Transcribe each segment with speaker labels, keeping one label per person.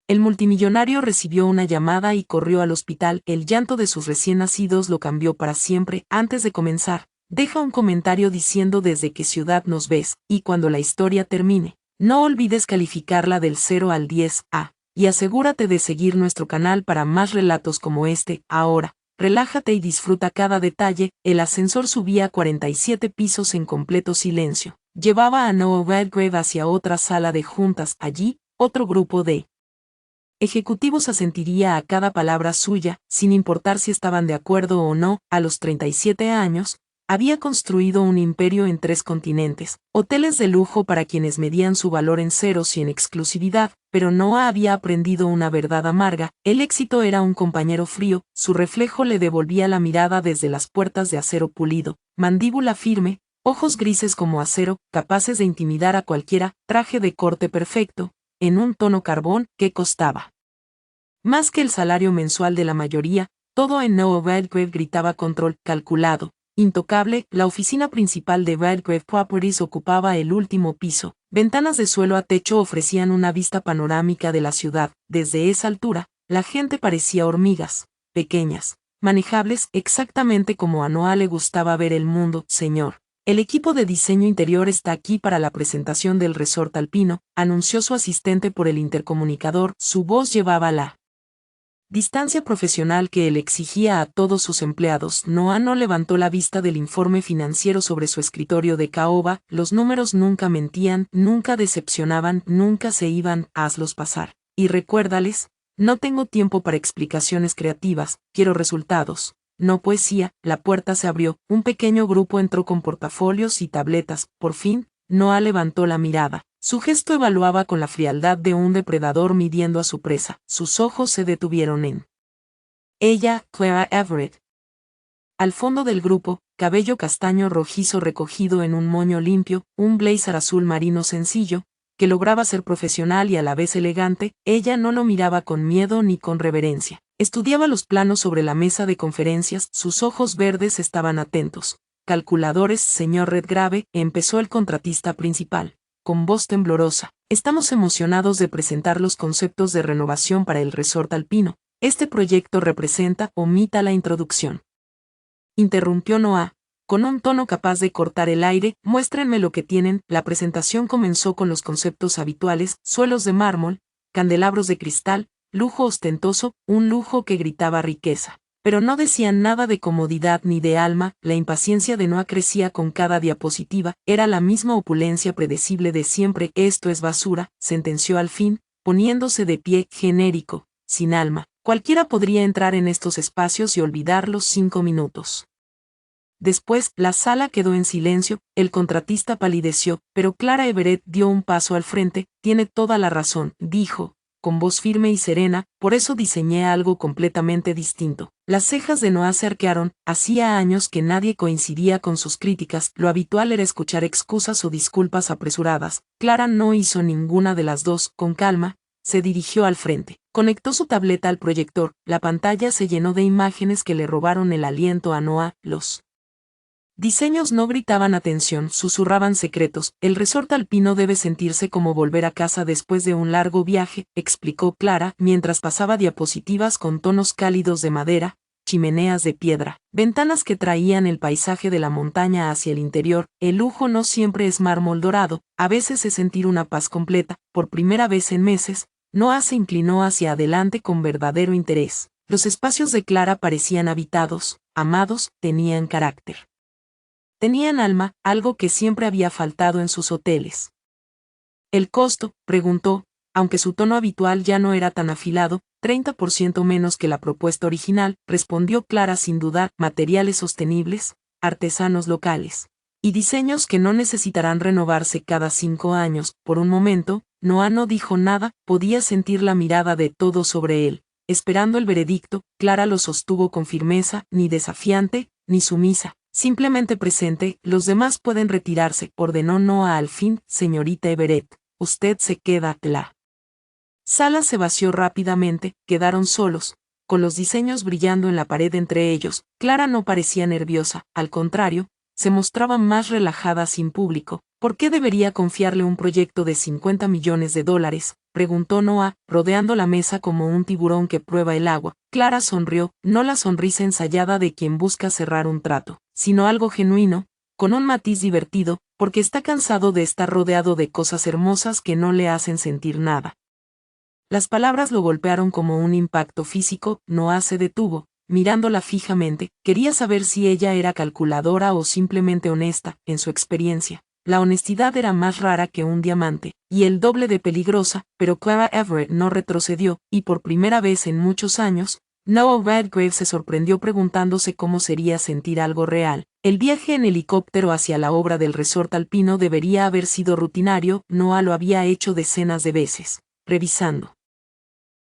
Speaker 1: El multimillonario recibió una llamada y corrió al hospital. El llanto de sus recién nacidos lo cambió para siempre. Antes de comenzar, deja un comentario diciendo desde qué ciudad nos ves, y cuando la historia termine, no olvides calificarla del 0 al 10, y asegúrate de seguir nuestro canal para más relatos como este. Ahora, relájate y disfruta cada detalle. El ascensor subía 47 pisos en completo silencio. Llevaba a Noah Redgrave hacia otra sala de juntas. Allí, otro grupo de ejecutivos asentiría a cada palabra suya, sin importar si estaban de acuerdo o no. A los 37 años, había construido un imperio en 3 continentes, hoteles de lujo para quienes medían su valor en ceros y en exclusividad, pero Noah había aprendido una verdad amarga: el éxito era un compañero frío. Su reflejo le devolvía la mirada desde las puertas de acero pulido, mandíbula firme, ojos grises como acero, capaces de intimidar a cualquiera, traje de corte perfecto, en un tono carbón, que costaba más que el salario mensual de la mayoría. Todo en Noah Redgrave gritaba control, calculado, intocable. La oficina principal de Redgrave Properties ocupaba el último piso. Ventanas de suelo a techo ofrecían una vista panorámica de la ciudad. Desde esa altura, la gente parecía hormigas, pequeñas, manejables, exactamente como a Noah le gustaba ver el mundo. Señor, el equipo de diseño interior está aquí para la presentación del resort alpino, anunció su asistente por el intercomunicador. Su voz llevaba la distancia profesional que él exigía a todos sus empleados. Noah no levantó la vista del informe financiero sobre su escritorio de caoba. Los números nunca mentían, nunca decepcionaban, nunca se iban. Hazlos pasar. Y recuérdales: no tengo tiempo para explicaciones creativas, quiero resultados, no poesía. La puerta se abrió, un pequeño grupo entró con portafolios y tabletas. Por fin, Noah levantó la mirada. Su gesto evaluaba con la frialdad de un depredador midiendo a su presa. Sus ojos se detuvieron en ella, Clara Everett. Al fondo del grupo, cabello castaño rojizo recogido en un moño limpio, un blazer azul marino sencillo, que lograba ser profesional y a la vez elegante. Ella no lo miraba con miedo ni con reverencia. Estudiaba los planos sobre la mesa de conferencias. Sus ojos verdes estaban atentos. Calculadores, señor Redgrave, empezó el contratista principal, con voz temblorosa. Estamos emocionados de presentar los conceptos de renovación para el resort alpino. Este proyecto representa. Omita la introducción, interrumpió Noah, con un tono capaz de cortar el aire. Muéstrenme lo que tienen. La presentación comenzó con los conceptos habituales: suelos de mármol, candelabros de cristal, lujo ostentoso, un lujo que gritaba riqueza. Pero no decían nada de comodidad ni de alma. La impaciencia de Noah crecía con cada diapositiva. Era la misma opulencia predecible de siempre. Esto es basura, sentenció al fin, poniéndose de pie. Genérico, sin alma. Cualquiera podría entrar en estos espacios y olvidarlos 5 minutos. Después, la sala quedó en silencio. El contratista palideció, pero Clara Everett dio un paso al frente. Tiene toda la razón, dijo, con voz firme y serena, por eso diseñé algo completamente distinto. Las cejas de Noah se arquearon. Hacía años que nadie coincidía con sus críticas. Lo habitual era escuchar excusas o disculpas apresuradas. Clara no hizo ninguna de las dos. Con calma, se dirigió al frente. Conectó su tableta al proyector. La pantalla se llenó de imágenes que le robaron el aliento a Noah. Los diseños no gritaban atención, susurraban secretos. El resort alpino debe sentirse como volver a casa después de un largo viaje, explicó Clara, mientras pasaba diapositivas con tonos cálidos de madera, chimeneas de piedra, ventanas que traían el paisaje de la montaña hacia el interior. El lujo no siempre es mármol dorado, a veces es sentir una paz completa. Por primera vez en meses, Noah se inclinó hacia adelante con verdadero interés. Los espacios de Clara parecían habitados, amados, tenían carácter. Tenían alma, algo que siempre había faltado en sus hoteles. ¿El costo?, preguntó, aunque su tono habitual ya no era tan afilado. 30% menos que la propuesta original, respondió Clara sin dudar. Materiales sostenibles, artesanos locales, y diseños que no necesitarán renovarse cada 5 años. Por un momento, Noah no dijo nada. Podía sentir la mirada de todos sobre él, esperando el veredicto. Clara lo sostuvo con firmeza, ni desafiante, ni sumisa. Simplemente presente. Los demás pueden retirarse, ordenó Noah al fin. Señorita Everett, usted se queda. La sala se vació rápidamente. Quedaron solos, con los diseños brillando en la pared entre ellos. Clara no parecía nerviosa, al contrario, se mostraba más relajada sin público. ¿Por qué debería confiarle un proyecto de $50 millones? preguntó Noah, rodeando la mesa como un tiburón que prueba el agua. Clara sonrió, no la sonrisa ensayada de quien busca cerrar un trato, sino algo genuino, con un matiz divertido, porque está cansado de estar rodeado de cosas hermosas que no le hacen sentir nada. Las palabras lo golpearon como un impacto físico. Noah se detuvo, mirándola fijamente. Quería saber si ella era calculadora o simplemente honesta. En su experiencia, la honestidad era más rara que un diamante, y el doble de peligrosa, pero Clara Everett no retrocedió, y por primera vez en muchos años, Noah Redgrave se sorprendió preguntándose cómo sería sentir algo real. El viaje en helicóptero hacia la obra del resort alpino debería haber sido rutinario. Noah lo había hecho decenas de veces, revisando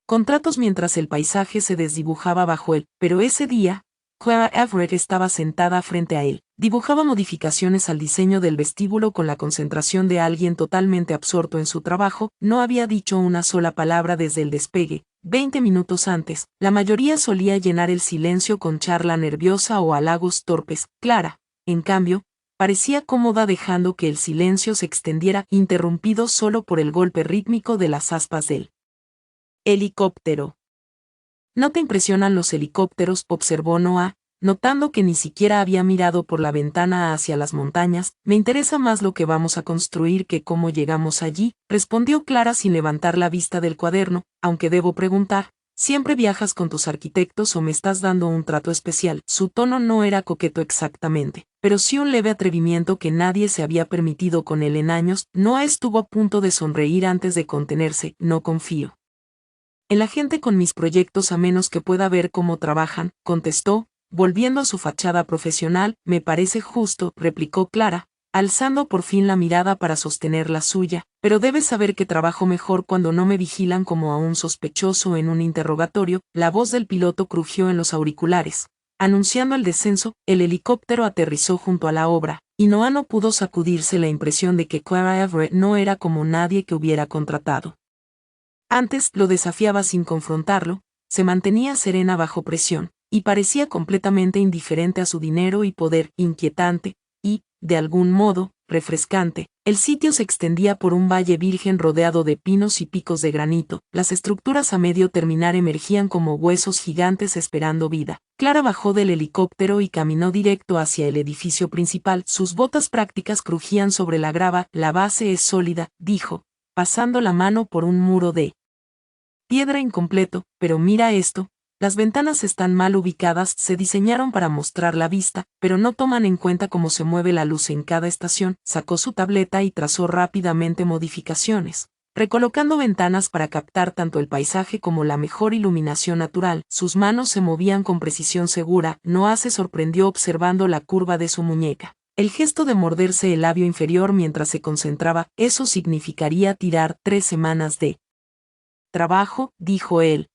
Speaker 1: contratos mientras el paisaje se desdibujaba bajo él, pero ese día, Clara Everett estaba sentada frente a él. Dibujaba modificaciones al diseño del vestíbulo con la concentración de alguien totalmente absorto en su trabajo. No había dicho una sola palabra desde el despegue. 20 minutos antes, la mayoría solía llenar el silencio con charla nerviosa o halagos torpes. Clara, en cambio, parecía cómoda dejando que el silencio se extendiera, interrumpido solo por el golpe rítmico de las aspas del helicóptero. ¿No te impresionan los helicópteros?, observó Noah, notando que ni siquiera había mirado por la ventana hacia las montañas. Me interesa más lo que vamos a construir que cómo llegamos allí, respondió Clara sin levantar la vista del cuaderno, aunque debo preguntar, ¿siempre viajas con tus arquitectos o me estás dando un trato especial? Su tono no era coqueto exactamente, pero sí un leve atrevimiento que nadie se había permitido con él en años. Noah estuvo a punto de sonreír antes de contenerse. No confío en la gente con mis proyectos a menos que pueda ver cómo trabajan, contestó, volviendo a su fachada profesional. Me parece justo, replicó Clara, alzando por fin la mirada para sostener la suya, pero debes saber que trabajo mejor cuando no me vigilan como a un sospechoso en un interrogatorio. La voz del piloto crujió en los auriculares, anunciando el descenso. El helicóptero aterrizó junto a la obra, y Noah no pudo sacudirse la impresión de que Clara Everett no era como nadie que hubiera contratado. Antes lo desafiaba sin confrontarlo, se mantenía serena bajo presión, y parecía completamente indiferente a su dinero y poder. Inquietante, y, de algún modo, refrescante. El sitio se extendía por un valle virgen rodeado de pinos y picos de granito. Las estructuras a medio terminar emergían como huesos gigantes esperando vida. Clara bajó del helicóptero y caminó directo hacia el edificio principal. Sus botas prácticas crujían sobre la grava. La base es sólida, dijo, pasando la mano por un muro de piedra incompleto, pero mira esto, las ventanas están mal ubicadas. Se diseñaron para mostrar la vista, pero no toman en cuenta cómo se mueve la luz en cada estación. Sacó su tableta y trazó rápidamente modificaciones, recolocando ventanas para captar tanto el paisaje como la mejor iluminación natural. Sus manos se movían con precisión segura. Noah se sorprendió observando la curva de su muñeca. El gesto de morderse el labio inferior mientras se concentraba. Eso significaría tirar 3 semanas de trabajo, dijo él.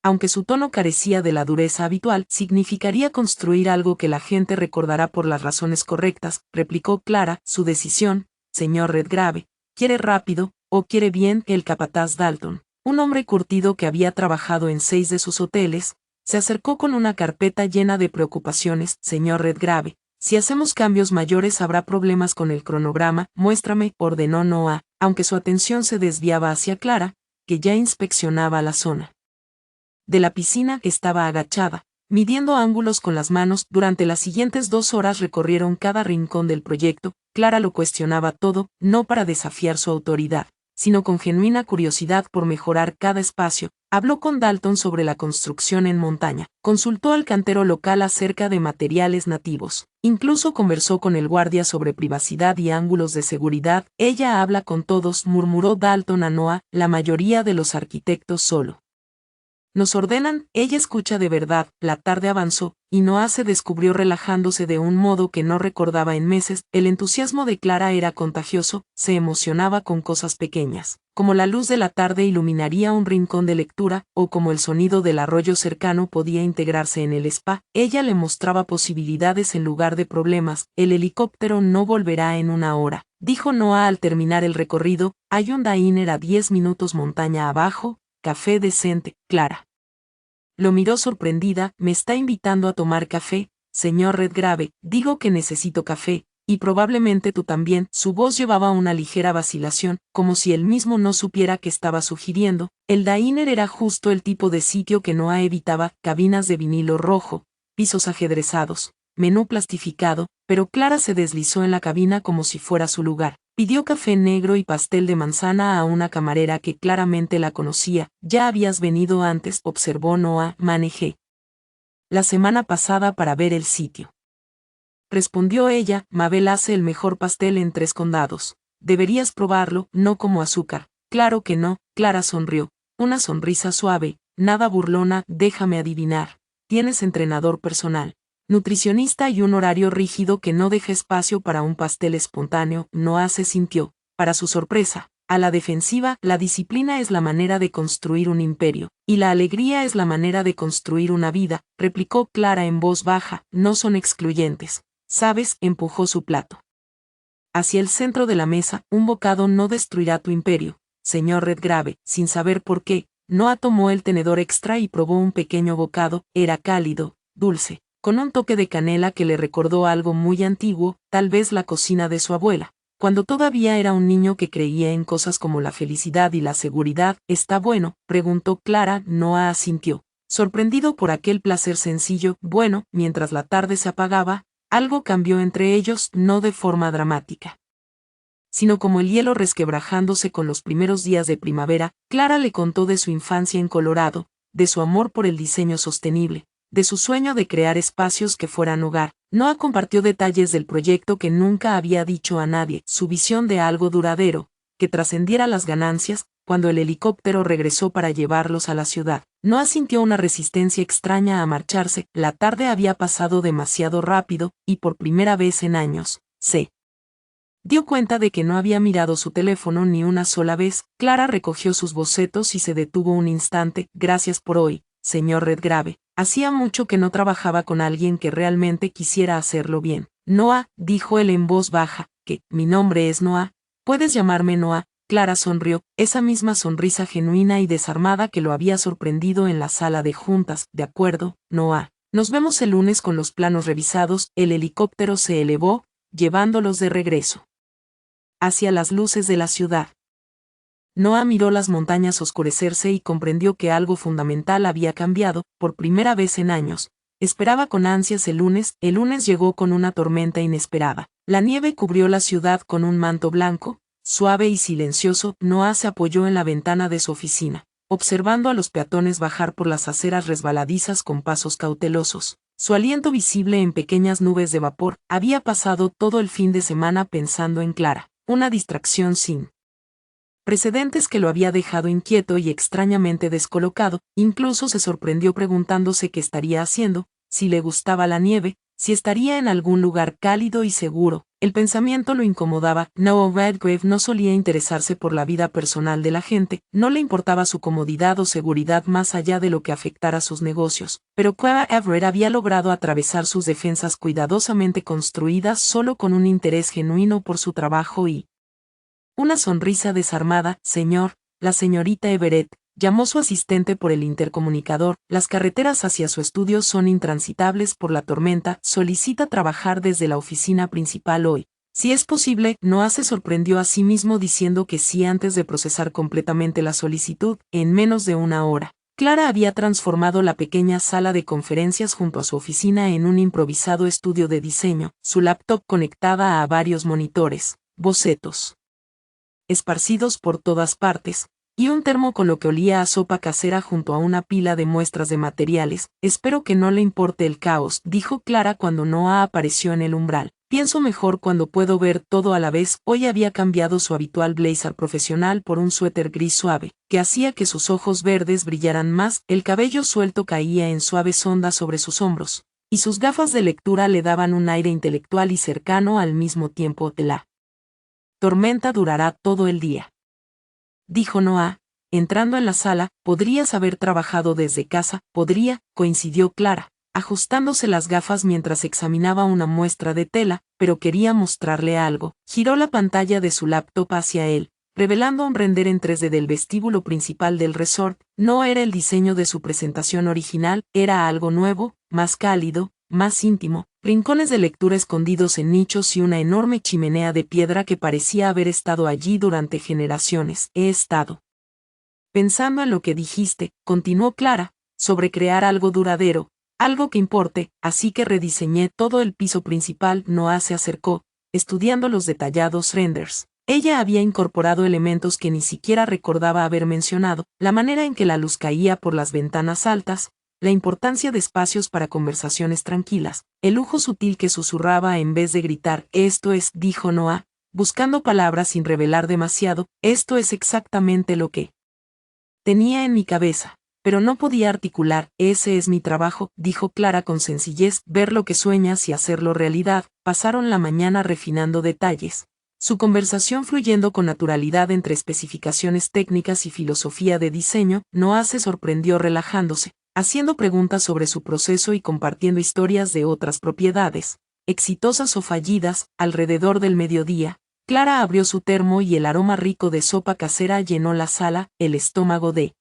Speaker 1: Aunque su tono carecía de la dureza habitual, significaría construir algo que la gente recordará por las razones correctas, replicó Clara. Su decisión, señor Redgrave, ¿quiere rápido, o quiere bien? El capataz Dalton, un hombre curtido que había trabajado en 6 de sus hoteles, se acercó con una carpeta llena de preocupaciones. Señor Redgrave, si hacemos cambios mayores habrá problemas con el cronograma. Muéstrame, ordenó Noah, aunque su atención se desviaba hacia Clara, que ya inspeccionaba la zona de la piscina. Estaba agachada, midiendo ángulos con las manos. Durante las siguientes 2 horas recorrieron cada rincón del proyecto. Clara lo cuestionaba todo, no para desafiar su autoridad, sino con genuina curiosidad por mejorar cada espacio. Habló con Dalton sobre la construcción en montaña, consultó al cantero local acerca de materiales nativos, incluso conversó con el guardia sobre privacidad y ángulos de seguridad. Ella habla con todos, murmuró Dalton a Noah, la mayoría de los arquitectos solo nos ordenan. Ella escucha de verdad. La tarde avanzó, y Noah se descubrió relajándose de un modo que no recordaba en meses. El entusiasmo de Clara era contagioso, se emocionaba con cosas pequeñas, como la luz de la tarde iluminaría un rincón de lectura, o como el sonido del arroyo cercano podía integrarse en el spa. Ella le mostraba posibilidades en lugar de problemas. El helicóptero no volverá en 1 hora, dijo Noah al terminar el recorrido. Hay un diner a 10 minutos montaña abajo, café decente. Clara lo miró sorprendida. ¿Me está invitando a tomar café, señor Redgrave? Digo que necesito café, y probablemente tú también. Su voz llevaba una ligera vacilación, como si él mismo no supiera que estaba sugiriendo. El diner era justo el tipo de sitio que Noah evitaba: cabinas de vinilo rojo, pisos ajedrezados, menú plastificado, pero Clara se deslizó en la cabina como si fuera su lugar. Pidió café negro y pastel de manzana a una camarera que claramente la conocía. Ya habías venido antes, observó Noah. Manejé la semana pasada para ver el sitio, respondió ella. Mabel hace el mejor pastel en 3 condados. Deberías probarlo. No como azúcar. Claro que no. Clara sonrió. Una sonrisa suave, nada burlona. Déjame adivinar. Tienes entrenador personal, nutricionista y un horario rígido que no deja espacio para un pastel espontáneo. Noah se sintió, para su sorpresa, a la defensiva. La disciplina es la manera de construir un imperio, y la alegría es la manera de construir una vida, replicó Clara en voz baja. No son excluyentes. ¿Sabes? Empujó su plato hacia el centro de la mesa. Un bocado no destruirá tu imperio, señor Redgrave. Sin saber por qué, Noah tomó el tenedor extra y probó un pequeño bocado. Era cálido, dulce, con un toque de canela que le recordó algo muy antiguo, tal vez la cocina de su abuela, cuando todavía era un niño que creía en cosas como la felicidad y la seguridad. ¿Está bueno?, preguntó Clara. Noah asintió, sorprendido por aquel placer sencillo. Bueno. Mientras la tarde se apagaba, algo cambió entre ellos, no de forma dramática, sino como el hielo resquebrajándose con los primeros días de primavera. Clara le contó de su infancia en Colorado, de su amor por el diseño sostenible, de su sueño de crear espacios que fueran hogar. Noah compartió detalles del proyecto que nunca había dicho a nadie, su visión de algo duradero, que trascendiera las ganancias. Cuando el helicóptero regresó para llevarlos a la ciudad, Noah sintió una resistencia extraña a marcharse. La tarde había pasado demasiado rápido, y por primera vez en años, se dio cuenta de que no había mirado su teléfono ni una sola vez. Clara recogió sus bocetos y se detuvo un instante. Gracias por hoy, señor Redgrave. Hacía mucho que no trabajaba con alguien que realmente quisiera hacerlo bien. Noah, dijo él en voz baja, que, mi nombre es Noah. Puedes llamarme Noah. Clara sonrió, esa misma sonrisa genuina y desarmada que lo había sorprendido en la sala de juntas. De acuerdo, Noah. Nos vemos el lunes con los planos revisados. El helicóptero se elevó, llevándolos de regreso hacia las luces de la ciudad. Noah miró las montañas oscurecerse y comprendió que algo fundamental había cambiado. Por primera vez en años, esperaba con ansias el lunes. El lunes llegó con una tormenta inesperada. La nieve cubrió la ciudad con un manto blanco, suave y silencioso. Noah se apoyó en la ventana de su oficina, observando a los peatones bajar por las aceras resbaladizas con pasos cautelosos, su aliento visible en pequeñas nubes de vapor. Había pasado todo el fin de semana pensando en Clara, una distracción sin precedentes que lo había dejado inquieto y extrañamente descolocado. Incluso se sorprendió preguntándose qué estaría haciendo, si le gustaba la nieve, si estaría en algún lugar cálido y seguro. El pensamiento lo incomodaba. Noah Redgrave no solía interesarse por la vida personal de la gente, no le importaba su comodidad o seguridad más allá de lo que afectara sus negocios, pero Clara Everett había logrado atravesar sus defensas cuidadosamente construidas solo con un interés genuino por su trabajo y una sonrisa desarmada. Señor, la señorita Everett, llamó su asistente por el intercomunicador. Las carreteras hacia su estudio son intransitables por la tormenta. Solicita trabajar desde la oficina principal hoy, si es posible. Noah se sorprendió a sí mismo diciendo que sí antes de procesar completamente la solicitud. En menos de una hora, Clara había transformado la pequeña sala de conferencias junto a su oficina en un improvisado estudio de diseño, su laptop conectada a varios monitores, bocetos esparcidos por todas partes, y un termo con lo que olía a sopa casera junto a una pila de muestras de materiales. Espero que no le importe el caos, dijo Clara cuando Noah apareció en el umbral. Pienso mejor cuando puedo ver todo a la vez. Hoy había cambiado su habitual blazer profesional por un suéter gris suave, que hacía que sus ojos verdes brillaran más. El cabello suelto caía en suaves ondas sobre sus hombros, y sus gafas de lectura le daban un aire intelectual y cercano al mismo tiempo. La tormenta durará todo el día, dijo Noah, entrando en la sala. Podrías haber trabajado desde casa. Podría, coincidió Clara, ajustándose las gafas mientras examinaba una muestra de tela, pero quería mostrarle algo. Giró la pantalla de su laptop hacia él, revelando un render en 3D del vestíbulo principal del resort. No era el diseño de su presentación original, era algo nuevo, más cálido, más íntimo. rincones de lectura escondidos en nichos y una enorme chimenea de piedra que parecía haber estado allí durante generaciones. He estado pensando en lo que dijiste, continuó Clara, sobre crear algo duradero, algo que importe, así que rediseñé todo el piso principal. Noah se acercó, estudiando los detallados renders. Ella había incorporado elementos que ni siquiera recordaba haber mencionado, la manera en que la luz caía por las ventanas altas, la importancia de espacios para conversaciones tranquilas, el lujo sutil que susurraba en vez de gritar. Esto es, dijo Noah, buscando palabras sin revelar demasiado, esto es exactamente lo que tenía en mi cabeza, pero no podía articular. Ese es mi trabajo, dijo Clara con sencillez, ver lo que sueñas y hacerlo realidad. Pasaron la mañana refinando detalles, su conversación fluyendo con naturalidad entre especificaciones técnicas y filosofía de diseño. Noah se sorprendió relajándose, haciendo preguntas sobre su proceso y compartiendo historias de otras propiedades, exitosas o fallidas. Alrededor del mediodía, Clara abrió su termo y el aroma rico de sopa casera llenó la sala. El estómago de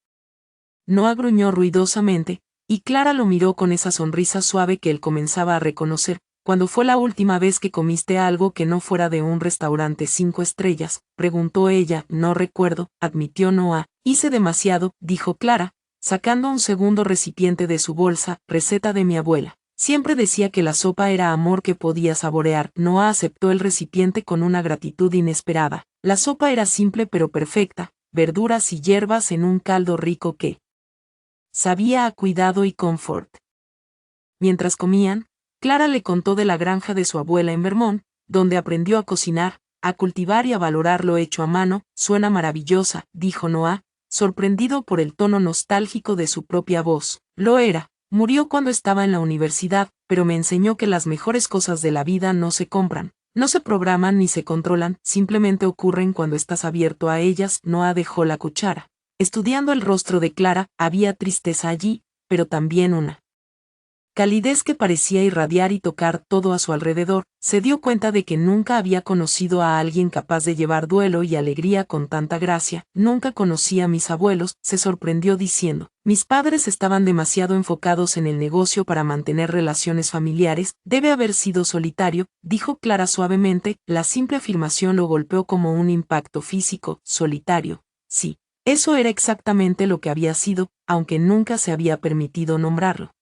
Speaker 1: Noah gruñó ruidosamente, y Clara lo miró con esa sonrisa suave que él comenzaba a reconocer. ¿Cuándo fue la última vez que comiste algo que no fuera de un restaurante 5 estrellas? Preguntó ella. No recuerdo, admitió Noah. Hice demasiado, dijo Clara, sacando un segundo recipiente de su bolsa. Receta de mi abuela. Siempre decía que la sopa era amor que podía saborear. Noah aceptó el recipiente con una gratitud inesperada. La sopa era simple pero perfecta, verduras y hierbas en un caldo rico que sabía a cuidado y confort. Mientras comían, Clara le contó de la granja de su abuela en Vermont, donde aprendió a cocinar, a cultivar y a valorar lo hecho a mano. Suena maravillosa, dijo Noah, sorprendido por el tono nostálgico de su propia voz. Lo era. Murió cuando estaba en la universidad, pero me enseñó que las mejores cosas de la vida no se compran, no se programan ni se controlan, simplemente ocurren cuando estás abierto a ellas. Noah dejó la cuchara. Estudiando el rostro de Clara, había tristeza allí, pero también una calidez que parecía irradiar y tocar todo a su alrededor. Se dio cuenta de que nunca había conocido a alguien capaz de llevar duelo y alegría con tanta gracia. Nunca conocí a mis abuelos, se sorprendió diciendo. Mis padres estaban demasiado enfocados en el negocio para mantener relaciones familiares. Debe haber sido solitario, dijo Clara suavemente. La simple afirmación lo golpeó como un impacto físico. Solitario. Sí, eso era exactamente lo que había sido, aunque nunca se había permitido nombrarlo.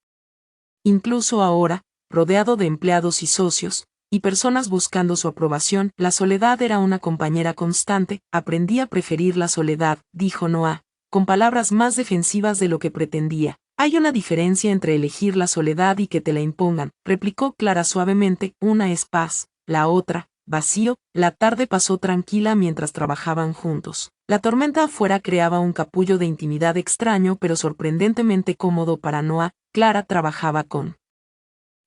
Speaker 1: Incluso ahora, rodeado de empleados y socios, y personas buscando su aprobación, la soledad era una compañera constante. Aprendí a preferir la soledad, dijo Noah, con palabras más defensivas de lo que pretendía. Hay una diferencia entre elegir la soledad y que te la impongan, replicó Clara suavemente. Una es paz, la otra, vacío. La tarde pasó tranquila mientras trabajaban juntos. La tormenta afuera creaba un capullo de intimidad extraño pero sorprendentemente cómodo para Noah. Clara trabajaba con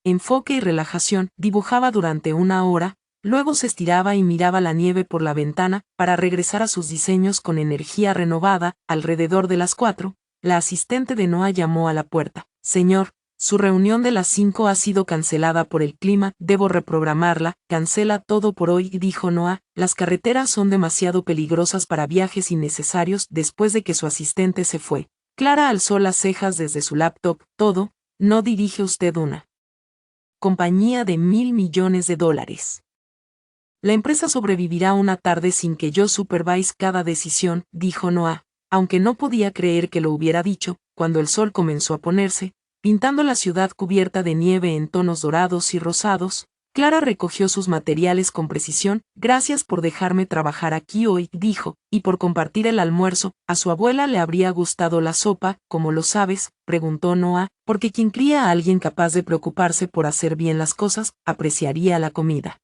Speaker 1: enfoque y relajación, dibujaba durante una hora, luego se estiraba y miraba la nieve por la ventana, para regresar a sus diseños con energía renovada. Alrededor de las 4, la asistente de Noah llamó a la puerta. Señor, su reunión de las 5 ha sido cancelada por el clima, debo reprogramarla. Cancela todo por hoy, dijo Noah, las carreteras son demasiado peligrosas para viajes innecesarios. Después de que su asistente se fue, Clara alzó las cejas desde su laptop. Todo, ¿no dirige usted una compañía de $1.000 millones? La empresa sobrevivirá una tarde sin que yo supervise cada decisión, dijo Noah, aunque no podía creer que lo hubiera dicho. Cuando el sol comenzó a ponerse, pintando la ciudad cubierta de nieve en tonos dorados y rosados, Clara recogió sus materiales con precisión. Gracias por dejarme trabajar aquí hoy, dijo, y por compartir el almuerzo. ¿A su abuela le habría gustado la sopa? ¿Cómo lo sabes?, preguntó Noah, porque quien cría a alguien capaz de preocuparse por hacer bien las cosas, apreciaría la comida.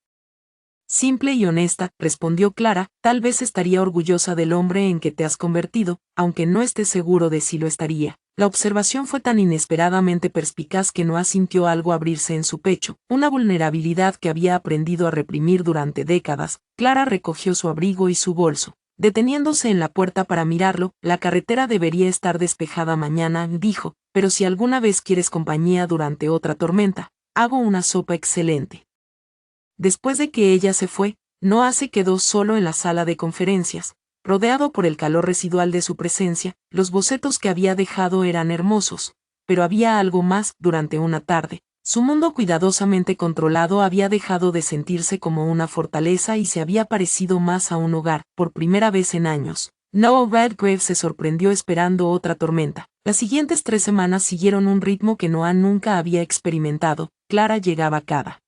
Speaker 1: Simple y honesta, respondió Clara, tal vez estaría orgullosa del hombre en que te has convertido, aunque no esté seguro de si lo estaría. La observación fue tan inesperadamente perspicaz que Noah sintió algo abrirse en su pecho, una vulnerabilidad que había aprendido a reprimir durante décadas. Clara recogió su abrigo y su bolso. Deteniéndose en la puerta para mirarlo, la carretera debería estar despejada mañana, dijo, pero si alguna vez quieres compañía durante otra tormenta, hago una sopa excelente. Después de que ella se fue, Noah se quedó solo en la sala de conferencias, rodeado por el calor residual de su presencia. Los bocetos que había dejado eran hermosos, pero había algo más. Durante una tarde, Su mundo cuidadosamente controlado había dejado de sentirse como una fortaleza y se había parecido más a un hogar, por primera vez en años. Noah Redgrave se sorprendió esperando otra tormenta. Las siguientes 3 semanas siguieron un ritmo que Noah nunca había experimentado. Clara llegaba cada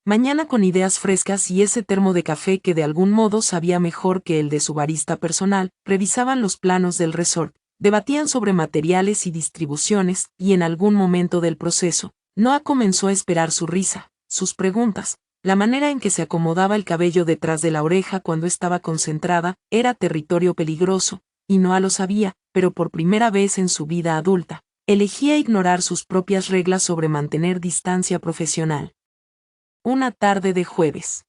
Speaker 1: mañana con ideas frescas y ese termo de café que de algún modo sabía mejor que el de su barista personal. Revisaban los planos del resort, debatían sobre materiales y distribuciones, y en algún momento del proceso, Noah comenzó a esperar su risa, sus preguntas. La manera en que se acomodaba el cabello detrás de la oreja cuando estaba concentrada era territorio peligroso, y Noah lo sabía, pero por primera vez en su vida adulta, elegía ignorar sus propias reglas sobre mantener distancia profesional. Una tarde de jueves.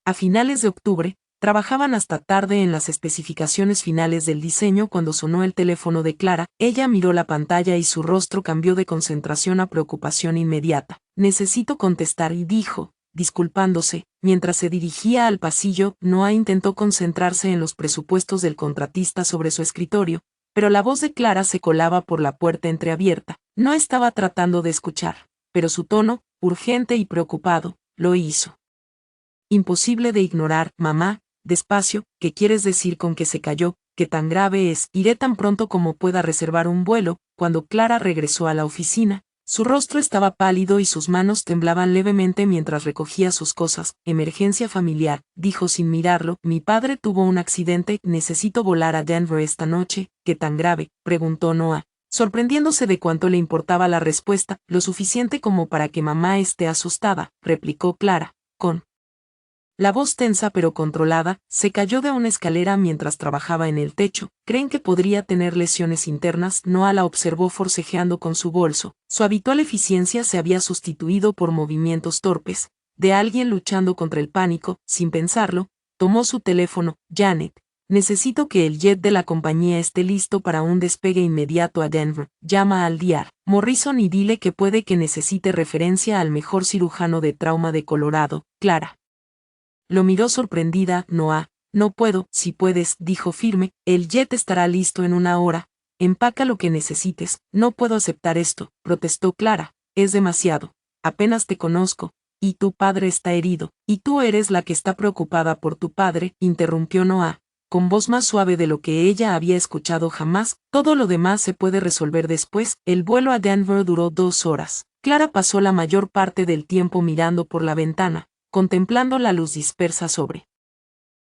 Speaker 1: A finales de octubre, trabajaban hasta tarde en las especificaciones finales del diseño cuando sonó el teléfono de Clara. Ella miró la pantalla y su rostro cambió de concentración a preocupación inmediata. Necesito contestar, y dijo, disculpándose, mientras se dirigía al pasillo. Noah intentó concentrarse en los presupuestos del contratista sobre su escritorio, pero la voz de Clara se colaba por la puerta entreabierta. No estaba tratando de escuchar, pero su tono, urgente y preocupado, lo hizo. Imposible de ignorar, mamá. Despacio, ¿qué quieres decir con que se cayó? ¿Qué tan grave es? Iré tan pronto como pueda reservar un vuelo. Cuando Clara regresó a la oficina, su rostro estaba pálido y sus manos temblaban levemente mientras recogía sus cosas. Emergencia familiar, dijo sin mirarlo. Mi padre tuvo un accidente. Necesito volar a Denver esta noche. ¿Qué tan grave?, preguntó Noah, sorprendiéndose de cuánto le importaba la respuesta. Lo suficiente como para que mamá esté asustada, replicó Clara, con la voz tensa pero controlada. Se cayó de una escalera mientras trabajaba en el techo. ¿Creen que podría tener lesiones internas? Noah la observó forcejeando con su bolso. Su habitual eficiencia se había sustituido por movimientos torpes, de alguien luchando contra el pánico. Sin pensarlo, tomó su teléfono. Janet, necesito que el jet de la compañía esté listo para un despegue inmediato a Denver. Llama al Dr. Morrison y dile que puede que necesite referencia al mejor cirujano de trauma de Colorado. Clara lo miró sorprendida. Noah, no puedo. Si puedes, dijo firme, el jet estará listo en 1 hora. Empaca lo que necesites. No puedo aceptar esto, protestó Clara. Es demasiado. Apenas te conozco. Y tu padre está herido. Y tú eres la que está preocupada por tu padre, interrumpió Noah, con voz más suave de lo que ella había escuchado jamás. Todo lo demás se puede resolver después. El vuelo a Denver duró 2 horas. Clara pasó la mayor parte del tiempo mirando por la ventana, contemplando la luz dispersa sobre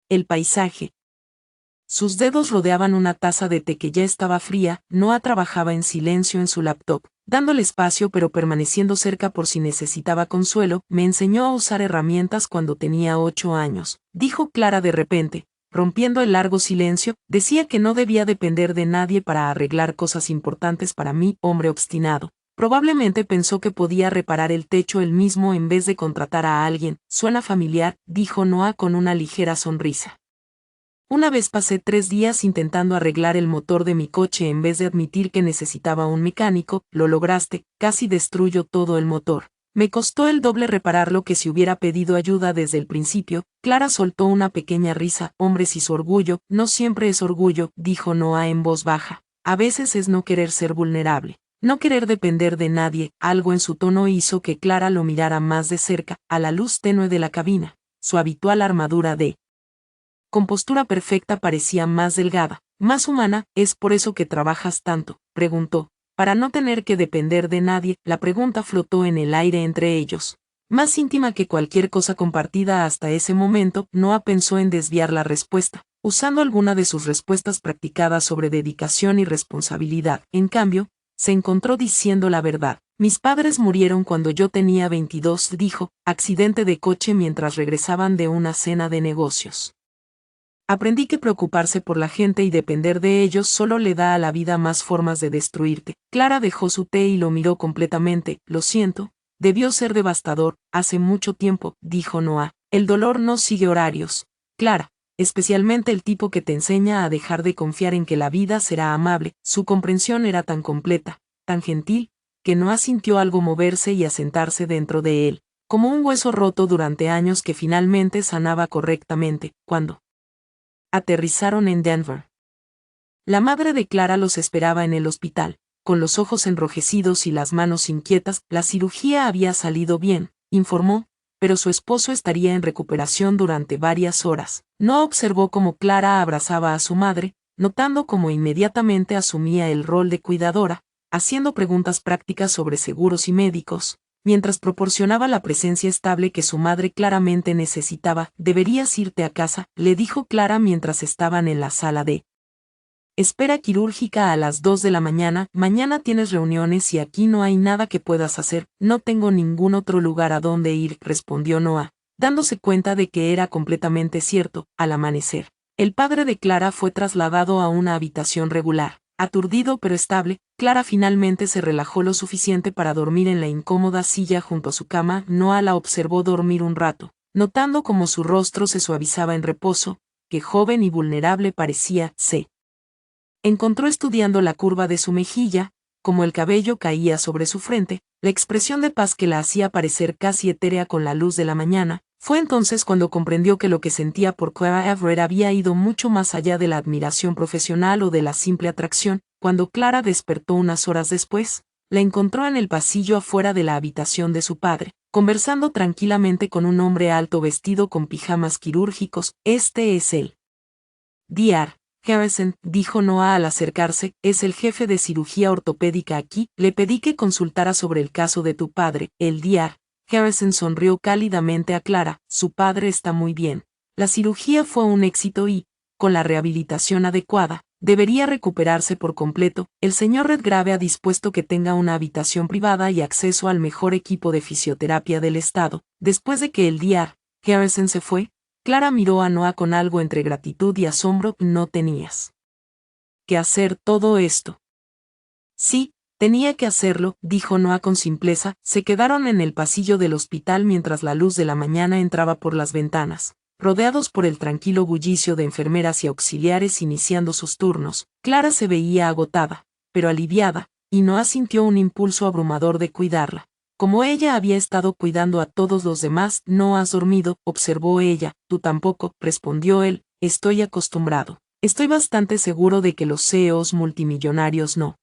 Speaker 1: el paisaje. Sus dedos rodeaban una taza de té que ya estaba fría. Noah trabajaba en silencio en su laptop, dándole espacio pero permaneciendo cerca por si necesitaba consuelo. Me enseñó a usar herramientas cuando tenía 8 años, dijo Clara de repente, rompiendo el largo silencio. Decía que no debía depender de nadie para arreglar cosas importantes para mí. Hombre obstinado. Probablemente pensó que podía reparar el techo él mismo en vez de contratar a alguien. Suena familiar, dijo Noah con una ligera sonrisa. Una vez pasé 3 días intentando arreglar el motor de mi coche en vez de admitir que necesitaba un mecánico. Lo lograste, casi destruyó todo el motor. Me costó el doble repararlo que si hubiera pedido ayuda desde el principio. Clara soltó una pequeña risa. Hombres y su orgullo. No siempre es orgullo, dijo Noah en voz baja. A veces es no querer ser vulnerable. No querer depender de nadie. Algo en su tono hizo que Clara lo mirara más de cerca, a la luz tenue de la cabina. Su habitual armadura de compostura perfecta parecía más delgada, más humana. ¿Es por eso que trabajas tanto?, preguntó. Para no tener que depender de nadie. La pregunta flotó en el aire entre ellos, más íntima que cualquier cosa compartida hasta ese momento. Noah pensó en desviar la respuesta, usando alguna de sus respuestas practicadas sobre dedicación y responsabilidad. En cambio, se encontró diciendo la verdad. Mis padres murieron cuando yo tenía 22, dijo, accidente de coche mientras regresaban de una cena de negocios. Aprendí que preocuparse por la gente y depender de ellos solo le da a la vida más formas de destruirte. Clara dejó su té y lo miró completamente. Lo siento, debió ser devastador. Hace mucho tiempo, dijo Noah. El dolor no sigue horarios, Clara, especialmente el tipo que te enseña a dejar de confiar en que la vida será amable. Su comprensión era tan completa, tan gentil, que Noah sintió algo moverse y asentarse dentro de él, como un hueso roto durante años que finalmente sanaba correctamente. Cuando aterrizaron en Denver, la madre de Clara los esperaba en el hospital. con los ojos enrojecidos y las manos inquietas. La cirugía había salido bien, informó, pero su esposo estaría en recuperación durante varias horas. No observó cómo Clara abrazaba a su madre, notando cómo inmediatamente asumía el rol de cuidadora, haciendo preguntas prácticas sobre seguros y médicos, mientras proporcionaba la presencia estable que su madre claramente necesitaba. «Deberías irte a casa», le dijo Clara mientras estaban en la sala de espera quirúrgica a las 2 de la mañana. «Mañana tienes reuniones y aquí no hay nada que puedas hacer». «No tengo ningún otro lugar a donde ir», respondió Noah, dándose cuenta de que era completamente cierto. Al amanecer, el padre de Clara fue trasladado a una habitación regular. Aturdido pero estable, Clara finalmente se relajó lo suficiente para dormir en la incómoda silla junto a su cama. Noah la observó dormir un rato, notando cómo su rostro se suavizaba en reposo, qué joven y vulnerable parecía. Se encontró estudiando la curva de su mejilla, como el cabello caía sobre su frente, la expresión de paz que la hacía parecer casi etérea con la luz de la mañana. Fue entonces cuando comprendió que lo que sentía por Clara Everett había ido mucho más allá de la admiración profesional o de la simple atracción. Cuando Clara despertó unas horas después, la encontró en el pasillo afuera de la habitación de su padre, conversando tranquilamente con un hombre alto vestido con pijamas quirúrgicos. «Este es el Dr. Harrison», dijo Noah al acercarse, «es el jefe de cirugía ortopédica aquí. Le pedí que consultara sobre el caso de tu padre». El Dr. Harrison sonrió cálidamente a Clara. «Su padre está muy bien. La cirugía fue un éxito y, con la rehabilitación adecuada, debería recuperarse por completo. El señor Redgrave ha dispuesto que tenga una habitación privada y acceso al mejor equipo de fisioterapia del estado». Después de que el Dr. Harrison se fue, Clara miró a Noah con algo entre gratitud y asombro. «¿No tenías que hacer todo esto?» «Sí, tenía que hacerlo», dijo Noah con simpleza. Se quedaron en el pasillo del hospital mientras la luz de la mañana entraba por las ventanas, rodeados por el tranquilo bullicio de enfermeras y auxiliares iniciando sus turnos. Clara se veía agotada, pero aliviada, y Noah sintió un impulso abrumador de cuidarla. Como ella había estado cuidando a todos los demás. «¿No has dormido?», observó ella. «Tú tampoco», respondió él. «Estoy acostumbrado. Estoy bastante seguro de que los CEOs multimillonarios no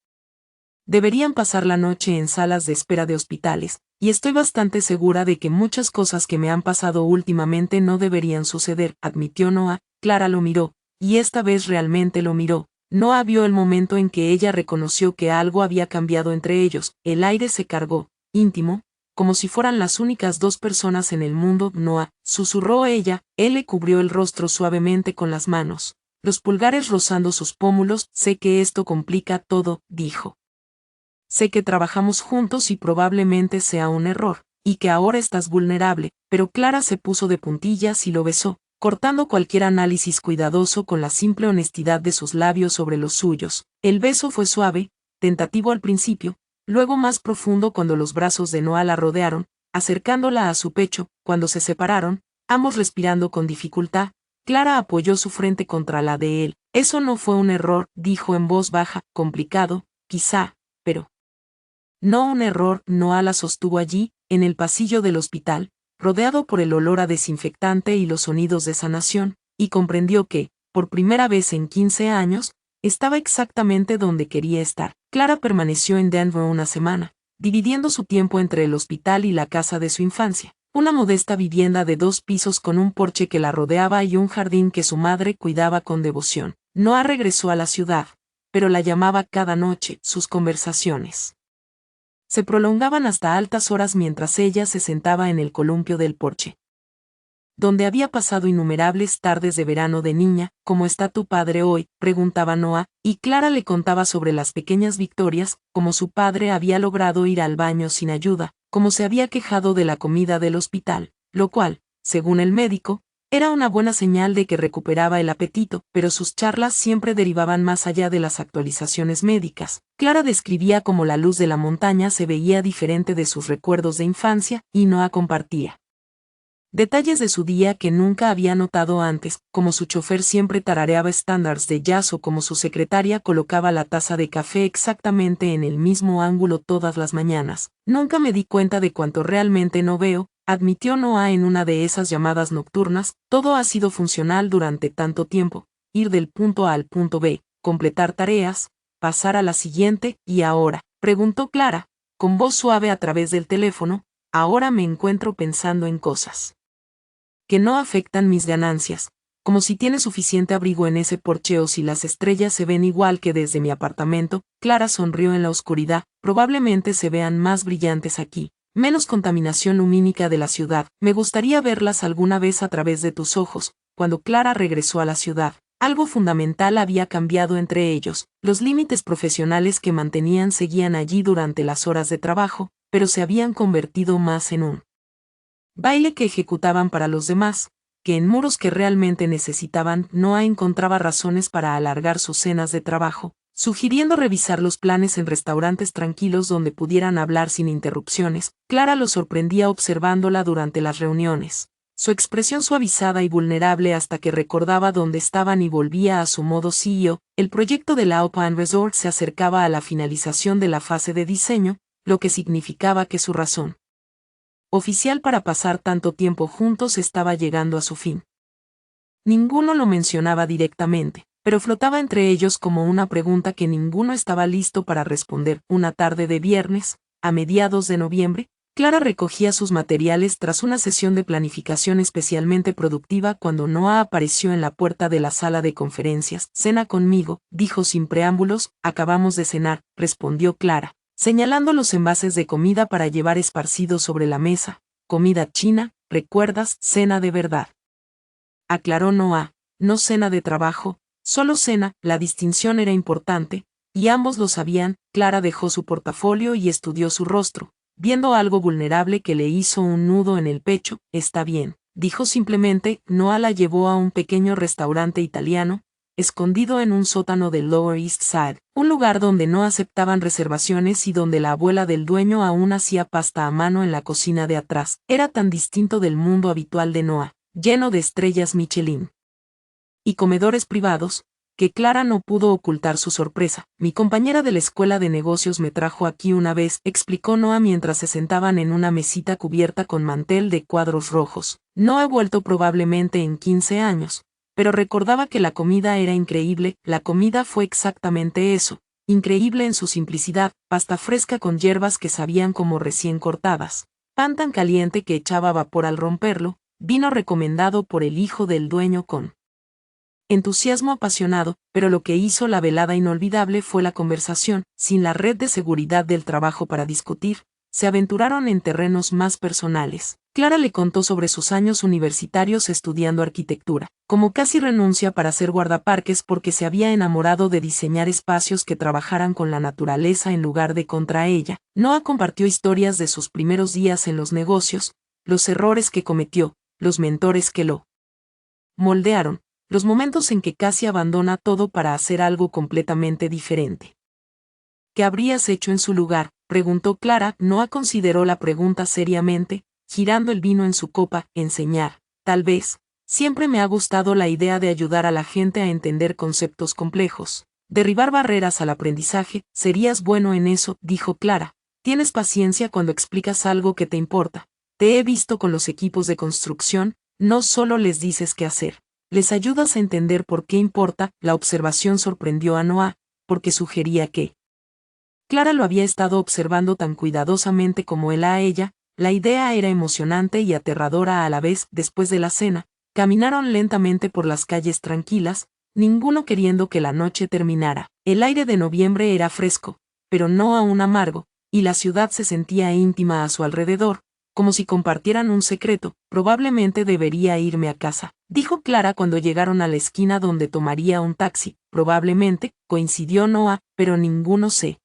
Speaker 1: deberían pasar la noche en salas de espera de hospitales, y estoy bastante segura de que muchas cosas que me han pasado últimamente no deberían suceder», admitió Noah. Clara lo miró, y esta vez realmente lo miró. Noah vio el momento en que ella reconoció que algo había cambiado entre ellos. El aire se cargó, íntimo, como si fueran las únicas dos personas en el mundo. «Noah», susurró ella. Él le cubrió el rostro suavemente con las manos, los pulgares rozando sus pómulos. «Sé que esto complica todo», dijo. «Sé que trabajamos juntos y probablemente sea un error, y que ahora estás vulnerable», pero Clara se puso de puntillas y lo besó, cortando cualquier análisis cuidadoso con la simple honestidad de sus labios sobre los suyos. El beso fue suave, tentativo al principio, luego más profundo cuando los brazos de Noah la rodearon, acercándola a su pecho. Cuando se separaron, ambos respirando con dificultad, Clara apoyó su frente contra la de él. «Eso no fue un error», dijo en voz baja. «Complicado, quizá, pero no un error». Noah la sostuvo allí, en el pasillo del hospital, rodeado por el olor a desinfectante y los sonidos de sanación, y comprendió que, por primera vez en 15 años, estaba exactamente donde quería estar. Clara permaneció en Denver una semana, dividiendo su tiempo entre el hospital y la casa de su infancia, una modesta vivienda de 2 pisos con un porche que la rodeaba y un jardín que su madre cuidaba con devoción. Noah regresó a la ciudad, pero la llamaba cada noche. Sus conversaciones se prolongaban hasta altas horas mientras ella se sentaba en el columpio del porche, donde había pasado innumerables tardes de verano de niña. «¿Cómo está tu padre hoy?», preguntaba Noah, y Clara le contaba sobre las pequeñas victorias, como su padre había logrado ir al baño sin ayuda, como se había quejado de la comida del hospital, lo cual, según el médico, era una buena señal de que recuperaba el apetito. Pero sus charlas siempre derivaban más allá de las actualizaciones médicas. Clara describía cómo la luz de la montaña se veía diferente de sus recuerdos de infancia, y Noah compartía detalles de su día que nunca había notado antes, como su chofer siempre tarareaba estándares de jazz o como su secretaria colocaba la taza de café exactamente en el mismo ángulo todas las mañanas. «Nunca me di cuenta de cuánto realmente no veo», admitió Noah en una de esas llamadas nocturnas. «Todo ha sido funcional durante tanto tiempo, ir del punto A al punto B, completar tareas, pasar a la siguiente, ¿y ahora?, preguntó Clara, con voz suave a través del teléfono. Ahora me encuentro pensando en cosas que no afectan mis ganancias, como si tiene suficiente abrigo en ese porche o si las estrellas se ven igual que desde mi apartamento. Clara sonrió en la oscuridad. Probablemente se vean más brillantes aquí. Menos contaminación lumínica de la ciudad. Me gustaría verlas alguna vez a través de tus ojos. Cuando Clara regresó a la ciudad, algo fundamental había cambiado entre ellos. Los límites profesionales que mantenían seguían allí durante las horas de trabajo, pero se habían convertido más en un baile que ejecutaban para los demás, que en muros que realmente necesitaban. Noah encontraba razones para alargar sus cenas de trabajo, sugiriendo revisar los planes en restaurantes tranquilos donde pudieran hablar sin interrupciones. Clara lo sorprendía observándola durante las reuniones, su expresión suavizada y vulnerable hasta que recordaba dónde estaban y volvía a su modo CEO. El proyecto de la Open Resort se acercaba a la finalización de la fase de diseño, lo que significaba que su razón oficial para pasar tanto tiempo juntos estaba llegando a su fin. Ninguno lo mencionaba directamente, pero flotaba entre ellos como una pregunta que ninguno estaba listo para responder. Una tarde de viernes, a mediados de noviembre, Clara recogía sus materiales tras una sesión de planificación especialmente productiva cuando Noah apareció en la puerta de la sala de conferencias. «Cena conmigo», dijo sin preámbulos. «Acabamos de cenar», respondió Clara, señalando los envases de comida para llevar esparcidos sobre la mesa. «Comida china, ¿recuerdas? Cena de verdad», aclaró Noah. «No cena de trabajo, solo cena». La distinción era importante, y ambos lo sabían. Clara dejó su portafolio y estudió su rostro, viendo algo vulnerable que le hizo un nudo en el pecho. «Está bien», dijo simplemente. Noah la llevó a un pequeño restaurante italiano, escondido en un sótano del Lower East Side, un lugar donde no aceptaban reservaciones y donde la abuela del dueño aún hacía pasta a mano en la cocina de atrás. Era tan distinto del mundo habitual de Noah, lleno de estrellas Michelin y comedores privados, que Clara no pudo ocultar su sorpresa. «Mi compañera de la escuela de negocios me trajo aquí una vez», explicó Noah mientras se sentaban en una mesita cubierta con mantel de cuadros rojos. No he vuelto probablemente en 15 años, pero recordaba que la comida era increíble. La comida fue exactamente eso, increíble en su simplicidad: pasta fresca con hierbas que sabían como recién cortadas, pan tan caliente que echaba vapor al romperlo, vino recomendado por el hijo del dueño con entusiasmo apasionado. Pero lo que hizo la velada inolvidable fue la conversación. Sin la red de seguridad del trabajo para discutir, se aventuraron en terrenos más personales. Clara le contó sobre sus años universitarios estudiando arquitectura, como casi renuncia para ser guardaparques porque se había enamorado de diseñar espacios que trabajaran con la naturaleza en lugar de contra ella. Noah compartió historias de sus primeros días en los negocios, los errores que cometió, los mentores que lo moldearon, los momentos en que casi abandona todo para hacer algo completamente diferente. «¿Qué habrías hecho en su lugar?», preguntó Clara. Noah consideró la pregunta seriamente, girando el vino en su copa. «Enseñar, tal vez. Siempre me ha gustado la idea de ayudar a la gente a entender conceptos complejos, derribar barreras al aprendizaje». «Serías bueno en eso», dijo Clara. «Tienes paciencia cuando explicas algo que te importa. Te he visto con los equipos de construcción, no solo les dices qué hacer, les ayudas a entender por qué importa». La observación sorprendió a Noah, porque sugería que Clara lo había estado observando tan cuidadosamente como él a ella. La idea era emocionante y aterradora a la vez. Después de la cena, caminaron lentamente por las calles tranquilas, ninguno queriendo que la noche terminara. El aire de noviembre era fresco, pero no aún amargo, y la ciudad se sentía íntima a su alrededor, como si compartieran un secreto. «Probablemente debería irme a casa», dijo Clara cuando llegaron a la esquina donde tomaría un taxi. «Probablemente», coincidió Noah, pero ninguno se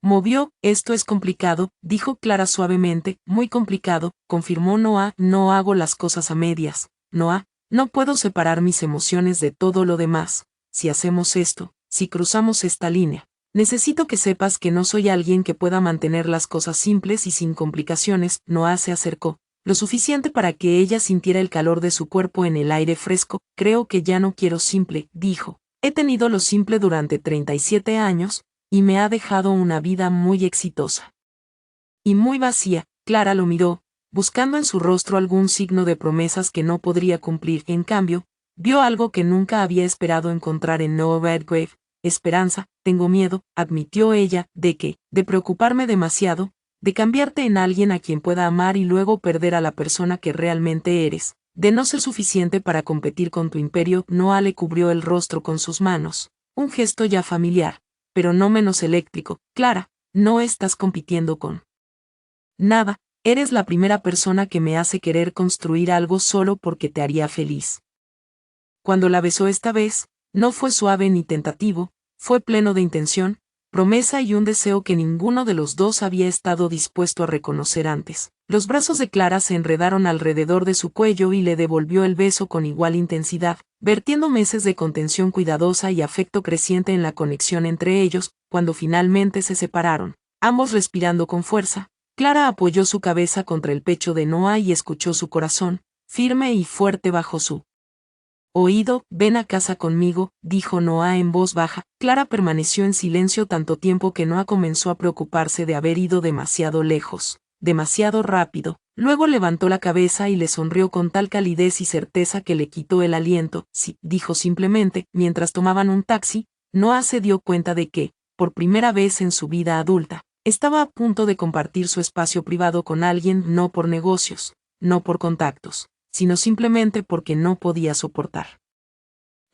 Speaker 1: movió. «Esto es complicado», dijo Clara suavemente. «Muy complicado», confirmó Noah. «No hago las cosas a medias, Noah. No puedo separar mis emociones de todo lo demás. Si hacemos esto, si cruzamos esta línea, necesito que sepas que no soy alguien que pueda mantener las cosas simples y sin complicaciones». Noah se acercó lo suficiente para que ella sintiera el calor de su cuerpo en el aire fresco. «Creo que ya no quiero simple», dijo. «He tenido lo simple durante 37 años, y me ha dejado una vida muy exitosa y muy vacía». Clara lo miró, buscando en su rostro algún signo de promesas que no podría cumplir. En cambio, vio algo que nunca había esperado encontrar en Noah Redgrave: Esperanza, tengo miedo, admitió ella, de preocuparme demasiado, de cambiarte en alguien a quien pueda amar y luego perder a la persona que realmente eres, de no ser suficiente para competir con tu imperio. Noah le cubrió el rostro con sus manos, un gesto ya familiar, pero no menos eléctrico. Clara, no estás compitiendo con nada, eres la primera persona que me hace querer construir algo solo porque te haría feliz. Cuando la besó esta vez, no fue suave ni tentativo, fue pleno de intención, promesa y un deseo que ninguno de los dos había estado dispuesto a reconocer antes. Los brazos de Clara se enredaron alrededor de su cuello y le devolvió el beso con igual intensidad, vertiendo meses de contención cuidadosa y afecto creciente en la conexión entre ellos. Cuando finalmente se separaron, ambos respirando con fuerza, Clara apoyó su cabeza contra el pecho de Noah y escuchó su corazón, firme y fuerte bajo su oído. Ven a casa conmigo, dijo Noah en voz baja. Clara permaneció en silencio tanto tiempo que Noah comenzó a preocuparse de haber ido demasiado lejos, demasiado rápido. Luego levantó la cabeza y le sonrió con tal calidez y certeza que le quitó el aliento. Sí, dijo simplemente. Mientras tomaban un taxi, Noah se dio cuenta de que, por primera vez en su vida adulta, estaba a punto de compartir su espacio privado con alguien, no por negocios, no por contactos, sino simplemente porque no podía soportar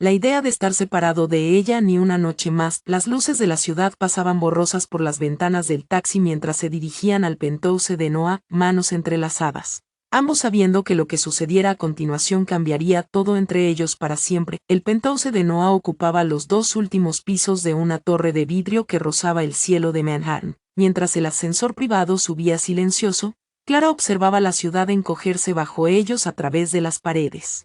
Speaker 1: la idea de estar separado de ella ni una noche más. Las luces de la ciudad pasaban borrosas por las ventanas del taxi mientras se dirigían al penthouse de Noah, manos entrelazadas, ambos sabiendo que lo que sucediera a continuación cambiaría todo entre ellos para siempre. El penthouse de Noah ocupaba los dos últimos pisos de una torre de vidrio que rozaba el cielo de Manhattan. Mientras el ascensor privado subía silencioso, Clara observaba la ciudad encogerse bajo ellos a través de las paredes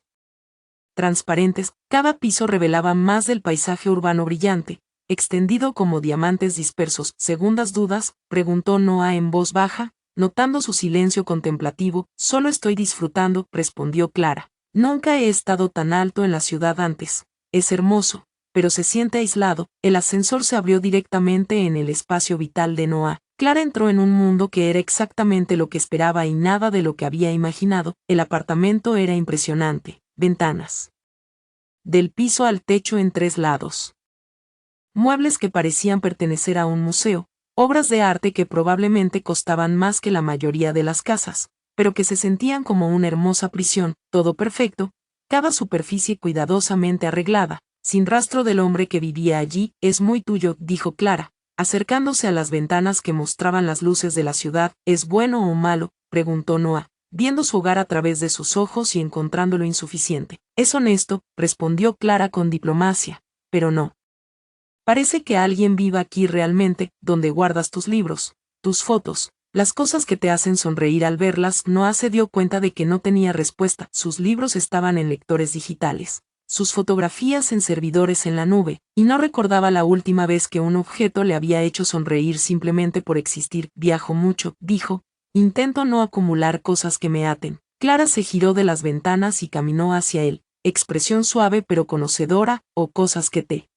Speaker 1: transparentes. Cada piso revelaba más del paisaje urbano brillante, extendido como diamantes dispersos. ¿Segundas dudas?, preguntó Noah en voz baja, notando su silencio contemplativo. Solo estoy disfrutando, respondió Clara. Nunca he estado tan alto en la ciudad antes. Es hermoso, pero se siente aislado. El ascensor se abrió directamente en el espacio vital de Noah. Clara entró en un mundo que era exactamente lo que esperaba y nada de lo que había imaginado. El apartamento era impresionante. Ventanas del piso al techo en 3 lados. Muebles que parecían pertenecer a un museo, obras de arte que probablemente costaban más que la mayoría de las casas, pero que se sentían como una hermosa prisión. Todo perfecto, cada superficie cuidadosamente arreglada, sin rastro del hombre que vivía allí. Es muy tuyo, dijo Clara, acercándose a las ventanas que mostraban las luces de la ciudad. ¿Es bueno o malo?, preguntó Noah, viendo su hogar a través de sus ojos y encontrándolo insuficiente. Es honesto, respondió Clara con diplomacia, pero no parece que alguien viva aquí realmente. ¿Dónde guardas tus libros, tus fotos, las cosas que te hacen sonreír al verlas? Noah se dio cuenta de que no tenía respuesta. Sus libros estaban en lectores digitales, sus fotografías en servidores en la nube, y no recordaba la última vez que un objeto le había hecho sonreír simplemente por existir. Viajo mucho, dijo. Intento no acumular cosas que me aten. Clara se giró de las ventanas y caminó hacia él, expresión suave pero conocedora. O cosas que te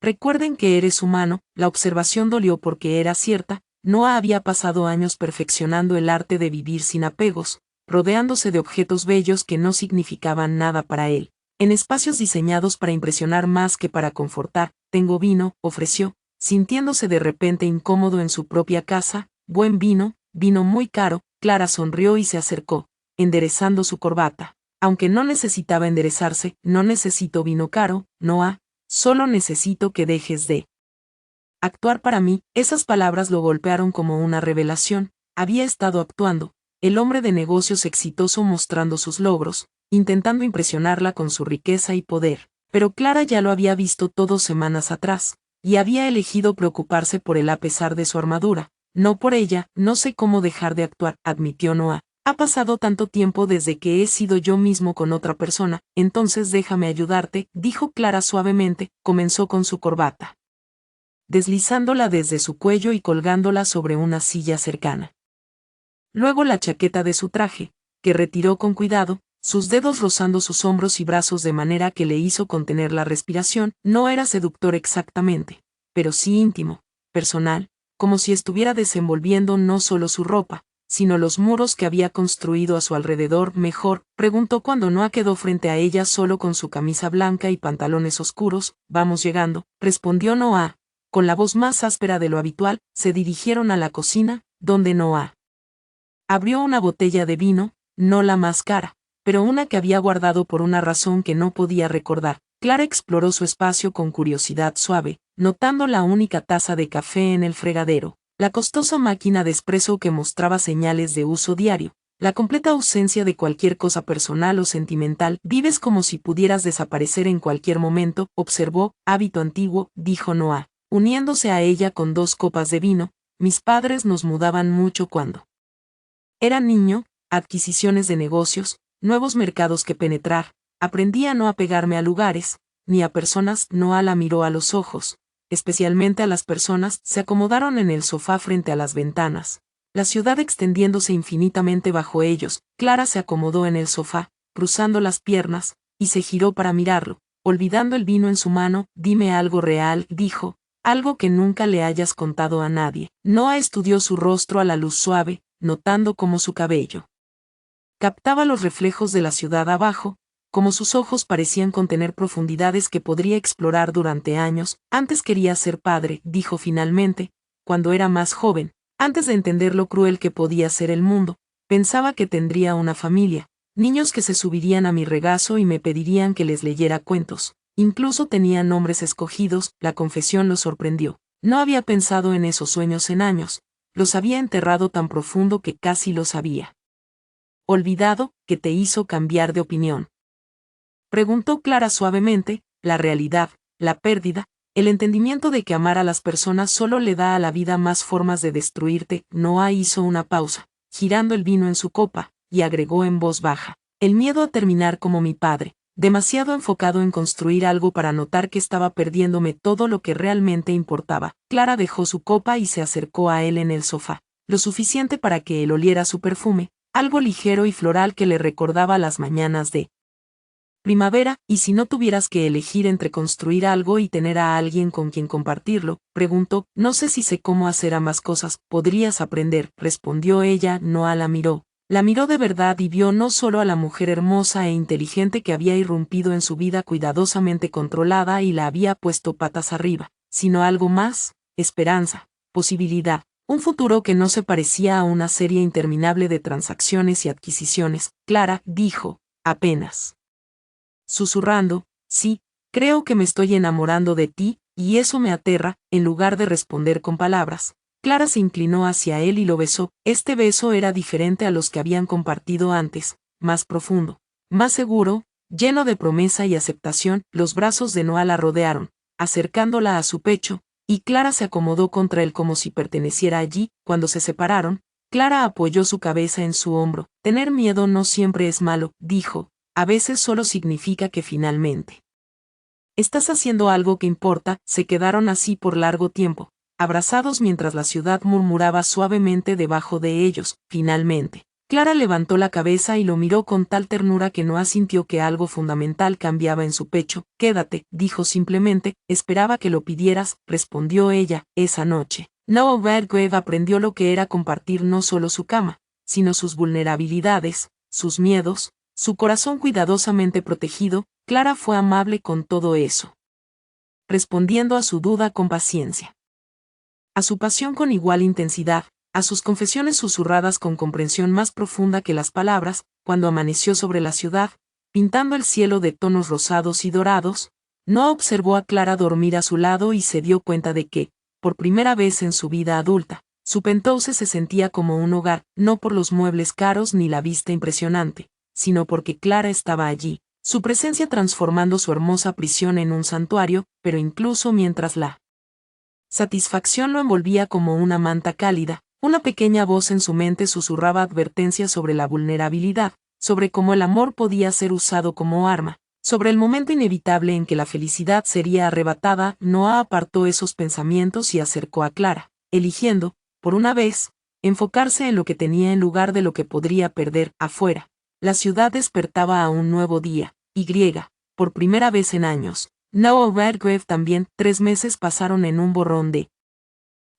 Speaker 1: recuerden que eres humano. La observación dolió porque era cierta. Noah había pasado años perfeccionando el arte de vivir sin apegos, rodeándose de objetos bellos que no significaban nada para él, en espacios diseñados para impresionar más que para confortar. Tengo vino, ofreció, sintiéndose de repente incómodo en su propia casa. Buen vino, vino muy caro. Clara sonrió y se acercó, enderezando su corbata. Aunque no necesitaba enderezarse. No necesito vino caro, Noah, solo necesito que dejes de actuar para mí. Esas palabras lo golpearon como una revelación. Había estado actuando, el hombre de negocios exitoso mostrando sus logros, intentando impresionarla con su riqueza y poder. Pero Clara ya lo había visto todo semanas atrás, y había elegido preocuparse por él a pesar de su armadura, no por ella. No sé cómo dejar de actuar, admitió Noah. Ha pasado tanto tiempo desde que he sido yo mismo con otra persona. Entonces déjame ayudarte, dijo Clara suavemente. Comenzó con su corbata, deslizándola desde su cuello y colgándola sobre una silla cercana. Luego la chaqueta de su traje, que retiró con cuidado, sus dedos rozando sus hombros y brazos de manera que le hizo contener la respiración. No era seductor exactamente, pero sí íntimo, personal, como si estuviera desenvolviendo no solo su ropa, sino los muros que había construido a su alrededor. Mejor, preguntó cuando Noah quedó frente a ella solo con su camisa blanca y pantalones oscuros. Vamos llegando, respondió Noah. Con la voz más áspera de lo habitual, se dirigieron a la cocina, donde Noah abrió una botella de vino, no la más cara, pero una que había guardado por una razón que no podía recordar. Clara exploró su espacio con curiosidad suave, notando la única taza de café en el fregadero, la costosa máquina de espresso que mostraba señales de uso diario, la completa ausencia de cualquier cosa personal o sentimental. Vives como si pudieras desaparecer en cualquier momento, observó. Hábito antiguo, dijo Noah, uniéndose a ella con 2 copas de vino. Mis padres nos mudaban mucho cuando era niño, adquisiciones de negocios, nuevos mercados que penetrar. Aprendí a no apegarme a lugares, ni a personas. Noah la miró a los ojos, especialmente a las personas. Se acomodaron en el sofá frente a las ventanas, la ciudad extendiéndose infinitamente bajo ellos. Clara se acomodó en el sofá, cruzando las piernas, y se giró para mirarlo, olvidando el vino en su mano. Dime algo real, dijo, algo que nunca le hayas contado a nadie. Noah estudió su rostro a la luz suave, notando cómo su cabello captaba los reflejos de la ciudad abajo, como sus ojos parecían contener profundidades que podría explorar durante años. Antes quería ser padre, dijo finalmente, cuando era más joven, antes de entender lo cruel que podía ser el mundo. Pensaba que tendría una familia, niños que se subirían a mi regazo y me pedirían que les leyera cuentos. Incluso tenía nombres escogidos. La confesión lo sorprendió. No había pensado en esos sueños en años, los había enterrado tan profundo que casi los había olvidado. ¿Qué te hizo cambiar de opinión?, preguntó Clara suavemente. La realidad, la pérdida, el entendimiento de que amar a las personas solo le da a la vida más formas de destruirte. Noah hizo una pausa, girando el vino en su copa, y agregó en voz baja, el miedo a terminar como mi padre, demasiado enfocado en construir algo para notar que estaba perdiéndome todo lo que realmente importaba. Clara dejó su copa y se acercó a él en el sofá, lo suficiente para que él oliera su perfume, algo ligero y floral que le recordaba las mañanas de primavera. ¿Y si no tuvieras que elegir entre construir algo y tener a alguien con quien compartirlo?, preguntó. No sé si sé cómo hacer ambas cosas. Podrías aprender, respondió ella. Noah la miró de verdad y vio no solo a la mujer hermosa e inteligente que había irrumpido en su vida cuidadosamente controlada y la había puesto patas arriba, sino algo más, esperanza, posibilidad. Un futuro que no se parecía a una serie interminable de transacciones y adquisiciones. Clara, dijo, apenas susurrando, sí, creo que me estoy enamorando de ti, y eso me aterra. En lugar de responder con palabras, Clara se inclinó hacia él y lo besó. Este beso era diferente a los que habían compartido antes, más profundo, más seguro, lleno de promesa y aceptación. Los brazos de Noah la rodearon, acercándola a su pecho, y Clara se acomodó contra él como si perteneciera allí. Cuando se separaron, Clara apoyó su cabeza en su hombro. Tener miedo no siempre es malo, dijo, a veces solo significa que finalmente estás haciendo algo que importa. Se quedaron así por largo tiempo, abrazados mientras la ciudad murmuraba suavemente debajo de ellos. Finalmente, Clara levantó la cabeza y lo miró con tal ternura que Noah sintió que algo fundamental cambiaba en su pecho. Quédate, dijo simplemente. Esperaba que lo pidieras, respondió ella. Esa noche, Noah Redgrave aprendió lo que era compartir no solo su cama, sino sus vulnerabilidades, sus miedos, su corazón cuidadosamente protegido. Clara fue amable con todo eso, respondiendo a su duda con paciencia, a su pasión con igual intensidad, a sus confesiones susurradas con comprensión más profunda que las palabras. Cuando amaneció sobre la ciudad, pintando el cielo de tonos rosados y dorados, Noah observó a Clara dormir a su lado y se dio cuenta de que, por primera vez en su vida adulta, su penthouse se sentía como un hogar, no por los muebles caros ni la vista impresionante, sino porque Clara estaba allí, su presencia transformando su hermosa prisión en un santuario. Pero incluso mientras la satisfacción lo envolvía como una manta cálida, una pequeña voz en su mente susurraba advertencias sobre la vulnerabilidad, sobre cómo el amor podía ser usado como arma, sobre el momento inevitable en que la felicidad sería arrebatada. Noah apartó esos pensamientos y acercó a Clara, eligiendo, por una vez, enfocarse en lo que tenía en lugar de lo que podría perder. Afuera, la ciudad despertaba a un nuevo día, y por primera vez en años, Noah Redgrave también. 3 meses pasaron en un borrón de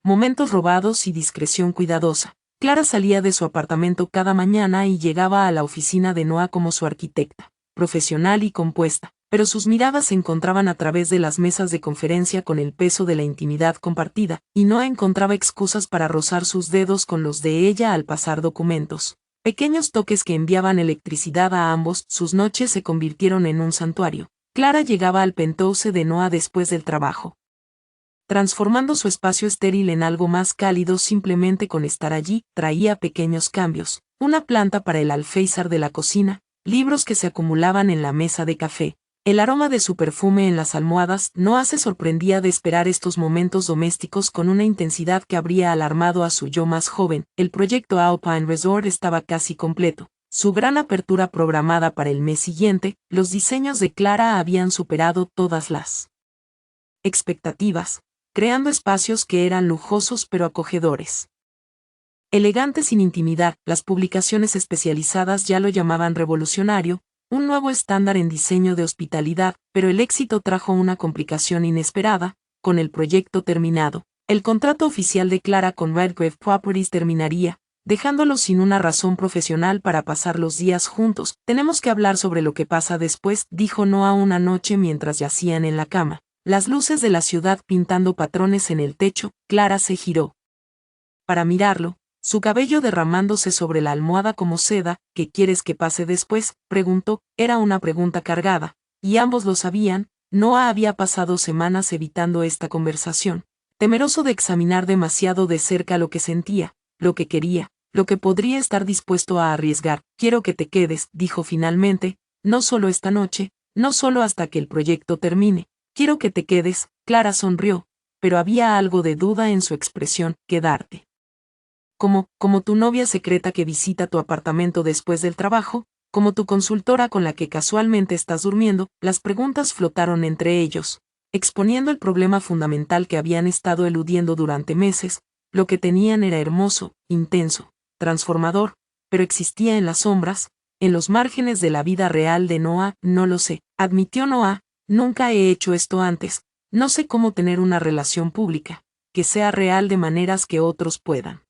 Speaker 1: momentos robados y discreción cuidadosa. Clara salía de su apartamento cada mañana y llegaba a la oficina de Noah como su arquitecta, profesional y compuesta, pero sus miradas se encontraban a través de las mesas de conferencia con el peso de la intimidad compartida, y Noah encontraba excusas para rozar sus dedos con los de ella al pasar documentos. Pequeños toques que enviaban electricidad a ambos, sus noches se convirtieron en un santuario. Clara llegaba al penthouse de Noah después del trabajo, transformando su espacio estéril en algo más cálido simplemente con estar allí. Traía pequeños cambios, una planta para el alféizar de la cocina, libros que se acumulaban en la mesa de café, el aroma de su perfume en las almohadas. Noah se sorprendía de esperar estos momentos domésticos con una intensidad que habría alarmado a su yo más joven. El proyecto Alpine Resort estaba casi completo. Su gran apertura programada para el mes siguiente, los diseños de Clara habían superado todas las expectativas, creando espacios que eran lujosos pero acogedores. Elegantes sin intimidar, las publicaciones especializadas ya lo llamaban revolucionario, un nuevo estándar en diseño de hospitalidad, pero el éxito trajo una complicación inesperada. Con el proyecto terminado, el contrato oficial de Clara con Redgrave Properties terminaría, dejándolo sin una razón profesional para pasar los días juntos. Tenemos que hablar sobre lo que pasa después, dijo Noah una noche mientras yacían en la cama, las luces de la ciudad pintando patrones en el techo. Clara se giró para mirarlo, su cabello derramándose sobre la almohada como seda. ¿Qué quieres que pase después?, preguntó. Era una pregunta cargada, y ambos lo sabían. Noah había pasado semanas evitando esta conversación, temeroso de examinar demasiado de cerca lo que sentía, lo que quería, lo que podría estar dispuesto a arriesgar. Quiero que te quedes, dijo finalmente, no solo esta noche, no solo hasta que el proyecto termine. Quiero que te quedes. Clara sonrió, pero había algo de duda en su expresión. ¿Quedarte? Como tu novia secreta que visita tu apartamento después del trabajo, como tu consultora con la que casualmente estás durmiendo. Las preguntas flotaron entre ellos, exponiendo el problema fundamental que habían estado eludiendo durante meses. Lo que tenían era hermoso, intenso, transformador, pero existía en las sombras, en los márgenes de la vida real de Noah. No lo sé, admitió Noah, nunca he hecho esto antes, no sé cómo tener una relación pública, que sea real de maneras que otros puedan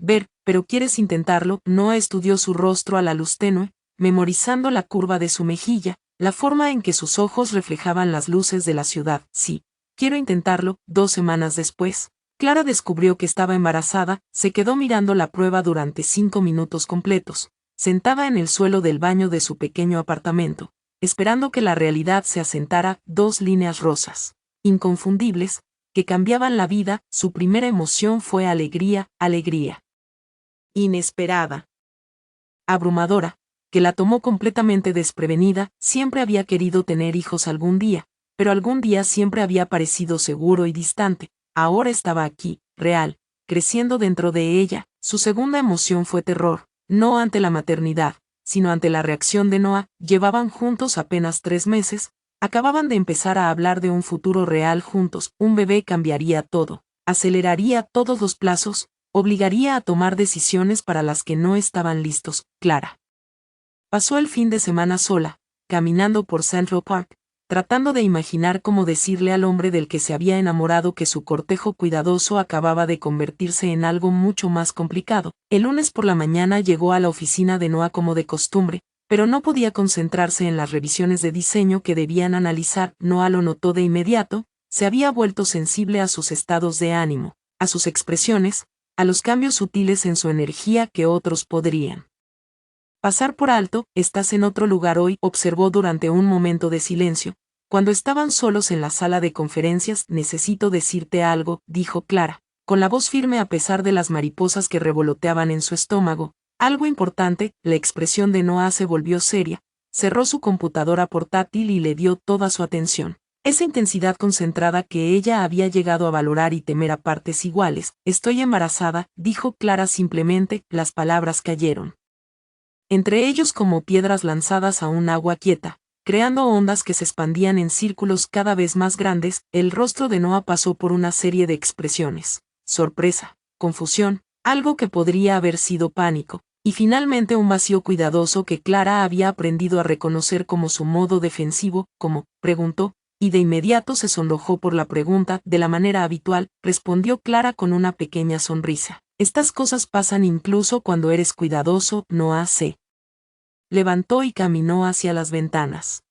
Speaker 1: ver, pero quieres intentarlo. Noah estudió su rostro a la luz tenue, memorizando la curva de su mejilla, la forma en que sus ojos reflejaban las luces de la ciudad. Sí, quiero intentarlo. 2 semanas después, Clara descubrió que estaba embarazada. Se quedó mirando la prueba durante 5 minutos completos, sentada en el suelo del baño de su pequeño apartamento, esperando que la realidad se asentara. 2 líneas rosas, inconfundibles, que cambiaban la vida. Su primera emoción fue alegría, alegría inesperada, abrumadora, que la tomó completamente desprevenida. Siempre había querido tener hijos algún día, pero algún día siempre había parecido seguro y distante. Ahora estaba aquí, real, creciendo dentro de ella. Su segunda emoción fue terror, no ante la maternidad, sino ante la reacción de Noah. Llevaban juntos apenas 3 meses, acababan de empezar a hablar de un futuro real juntos. Un bebé cambiaría todo, aceleraría todos los plazos, obligaría a tomar decisiones para las que no estaban listos. Clara pasó el fin de semana sola, caminando por Central Park, tratando de imaginar cómo decirle al hombre del que se había enamorado que su cortejo cuidadoso acababa de convertirse en algo mucho más complicado. El lunes por la mañana llegó a la oficina de Noah como de costumbre, pero no podía concentrarse en las revisiones de diseño que debían analizar. Noah lo notó de inmediato, se había vuelto sensible a sus estados de ánimo, a sus expresiones, a los cambios sutiles en su energía que otros podrían pasar por alto. Estás en otro lugar hoy, observó durante un momento de silencio, cuando estaban solos en la sala de conferencias. Necesito decirte algo, dijo Clara, con la voz firme a pesar de las mariposas que revoloteaban en su estómago. Algo importante. La expresión de Noah se volvió seria, cerró su computadora portátil y le dio toda su atención. Esa intensidad concentrada que ella había llegado a valorar y temer a partes iguales. Estoy embarazada, dijo Clara simplemente. Las palabras cayeron entre ellos como piedras lanzadas a un agua quieta, creando ondas que se expandían en círculos cada vez más grandes. El rostro de Noah pasó por una serie de expresiones: sorpresa, confusión, algo que podría haber sido pánico, y finalmente un vacío cuidadoso que Clara había aprendido a reconocer como su modo defensivo. ¿Cómo?, preguntó, y de inmediato se sonrojó por la pregunta. De la manera habitual, respondió Clara con una pequeña sonrisa. Estas cosas pasan incluso cuando eres cuidadoso, Noah se levantó y caminó hacia las ventanas.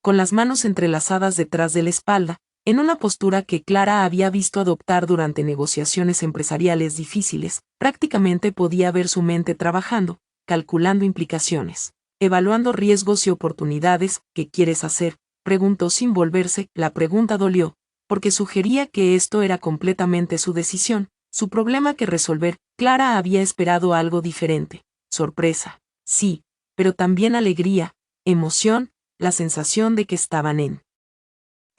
Speaker 1: Con las manos entrelazadas detrás de la espalda, en una postura que Clara había visto adoptar durante negociaciones empresariales difíciles, prácticamente podía ver su mente trabajando, calculando implicaciones, evaluando riesgos y oportunidades. ¿Qué quieres hacer?, preguntó sin volverse. La pregunta dolió, porque sugería que esto era completamente su decisión, su problema que resolver. Clara había esperado algo diferente. Sorpresa, sí, pero también alegría, emoción, la sensación de que estaban en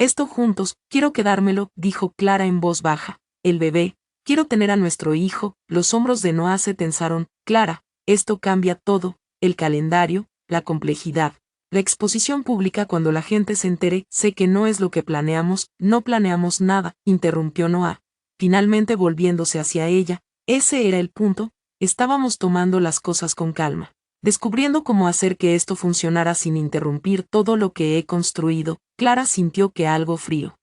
Speaker 1: esto juntos. Quiero quedármelo, dijo Clara en voz baja. El bebé, quiero tener a nuestro hijo. Los hombros de Noah se tensaron. Clara, esto cambia todo, el calendario, la complejidad, la exposición pública cuando la gente se entere. Sé que no es lo que planeamos. No planeamos nada, interrumpió Noah, finalmente volviéndose hacia ella. Ese era el punto, estábamos tomando las cosas con calma, descubriendo cómo hacer que esto funcionara sin interrumpir todo lo que he construido. Clara sintió que algo frío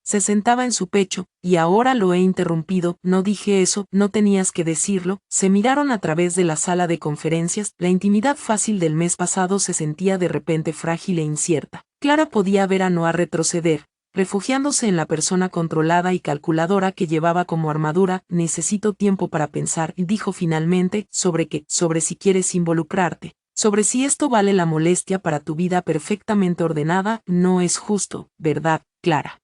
Speaker 1: se sentaba en su pecho. Y ahora lo he interrumpido. No dije eso, no tenías que decirlo. Se miraron a través de la sala de conferencias. La intimidad fácil del mes pasado se sentía de repente frágil e incierta. Clara podía ver a Noah retroceder, refugiándose en la persona controlada y calculadora que llevaba como armadura. Necesito tiempo para pensar, dijo finalmente. ¿Sobre qué? Sobre si quieres involucrarte, sobre si esto vale la molestia para tu vida perfectamente ordenada. No es justo, ¿verdad, Clara?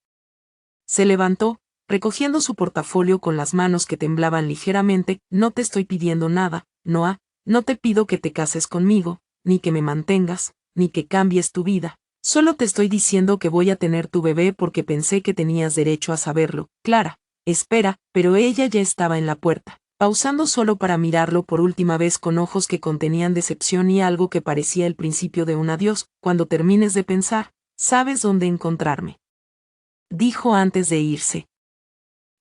Speaker 1: Se levantó, recogiendo su portafolio con las manos que temblaban ligeramente. No te estoy pidiendo nada, Noah, no te pido que te cases conmigo, ni que me mantengas, ni que cambies tu vida. Solo te estoy diciendo que voy a tener tu bebé porque pensé que tenías derecho a saberlo. Clara, espera, pero ella ya estaba en la puerta, pausando solo para mirarlo por última vez con ojos que contenían decepción y algo que parecía el principio de un adiós. Cuando termines de pensar, sabes dónde encontrarme, dijo antes de irse.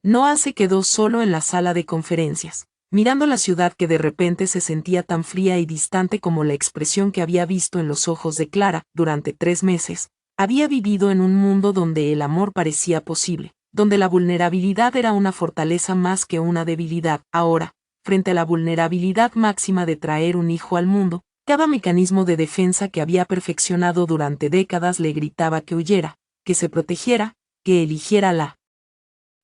Speaker 1: Noah se quedó solo en la sala de conferencias, mirando la ciudad que de repente se sentía tan fría y distante como la expresión que había visto en los ojos de Clara. Durante 3 meses, había vivido en un mundo donde el amor parecía posible, donde la vulnerabilidad era una fortaleza más que una debilidad. Ahora, frente a la vulnerabilidad máxima de traer un hijo al mundo, cada mecanismo de defensa que había perfeccionado durante décadas le gritaba que huyera, que se protegiera, que eligiera la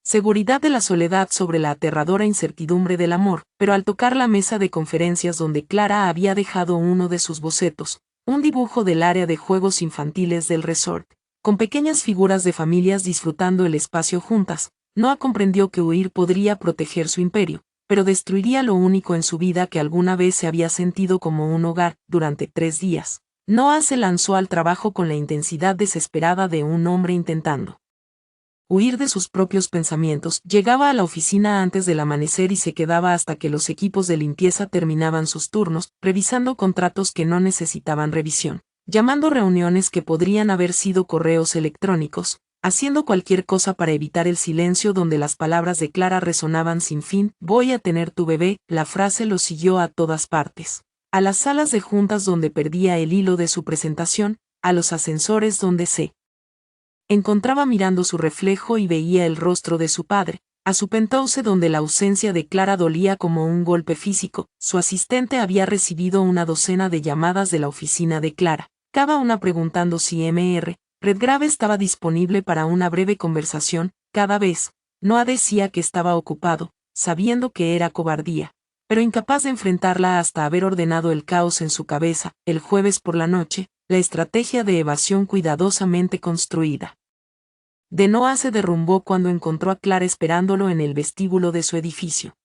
Speaker 1: seguridad de la soledad sobre la aterradora incertidumbre del amor. Pero al tocar la mesa de conferencias donde Clara había dejado uno de sus bocetos, un dibujo del área de juegos infantiles del resort, con pequeñas figuras de familias disfrutando el espacio juntas, Noah comprendió que huir podría proteger su imperio, pero destruiría lo único en su vida que alguna vez se había sentido como un hogar. Durante 3 días, Noah se lanzó al trabajo con la intensidad desesperada de un hombre intentando huir de sus propios pensamientos. Llegaba a la oficina antes del amanecer y se quedaba hasta que los equipos de limpieza terminaban sus turnos, revisando contratos que no necesitaban revisión, llamando reuniones que podrían haber sido correos electrónicos, haciendo cualquier cosa para evitar el silencio donde las palabras de Clara resonaban sin fin. Voy a tener tu bebé. La frase lo siguió a todas partes, a las salas de juntas donde perdía el hilo de su presentación, a los ascensores donde se encontraba mirando su reflejo y veía el rostro de su padre, a su penthouse donde la ausencia de Clara dolía como un golpe físico. Su asistente había recibido una docena de llamadas de la oficina de Clara, cada una preguntando si Mr. Redgrave estaba disponible para una breve conversación. Cada vez, Noah decía que estaba ocupado, sabiendo que era cobardía, pero incapaz de enfrentarla hasta haber ordenado el caos en su cabeza. El jueves por la noche, la estrategia de evasión cuidadosamente construida de Noah se derrumbó cuando encontró a Clara esperándolo en el vestíbulo de su edificio.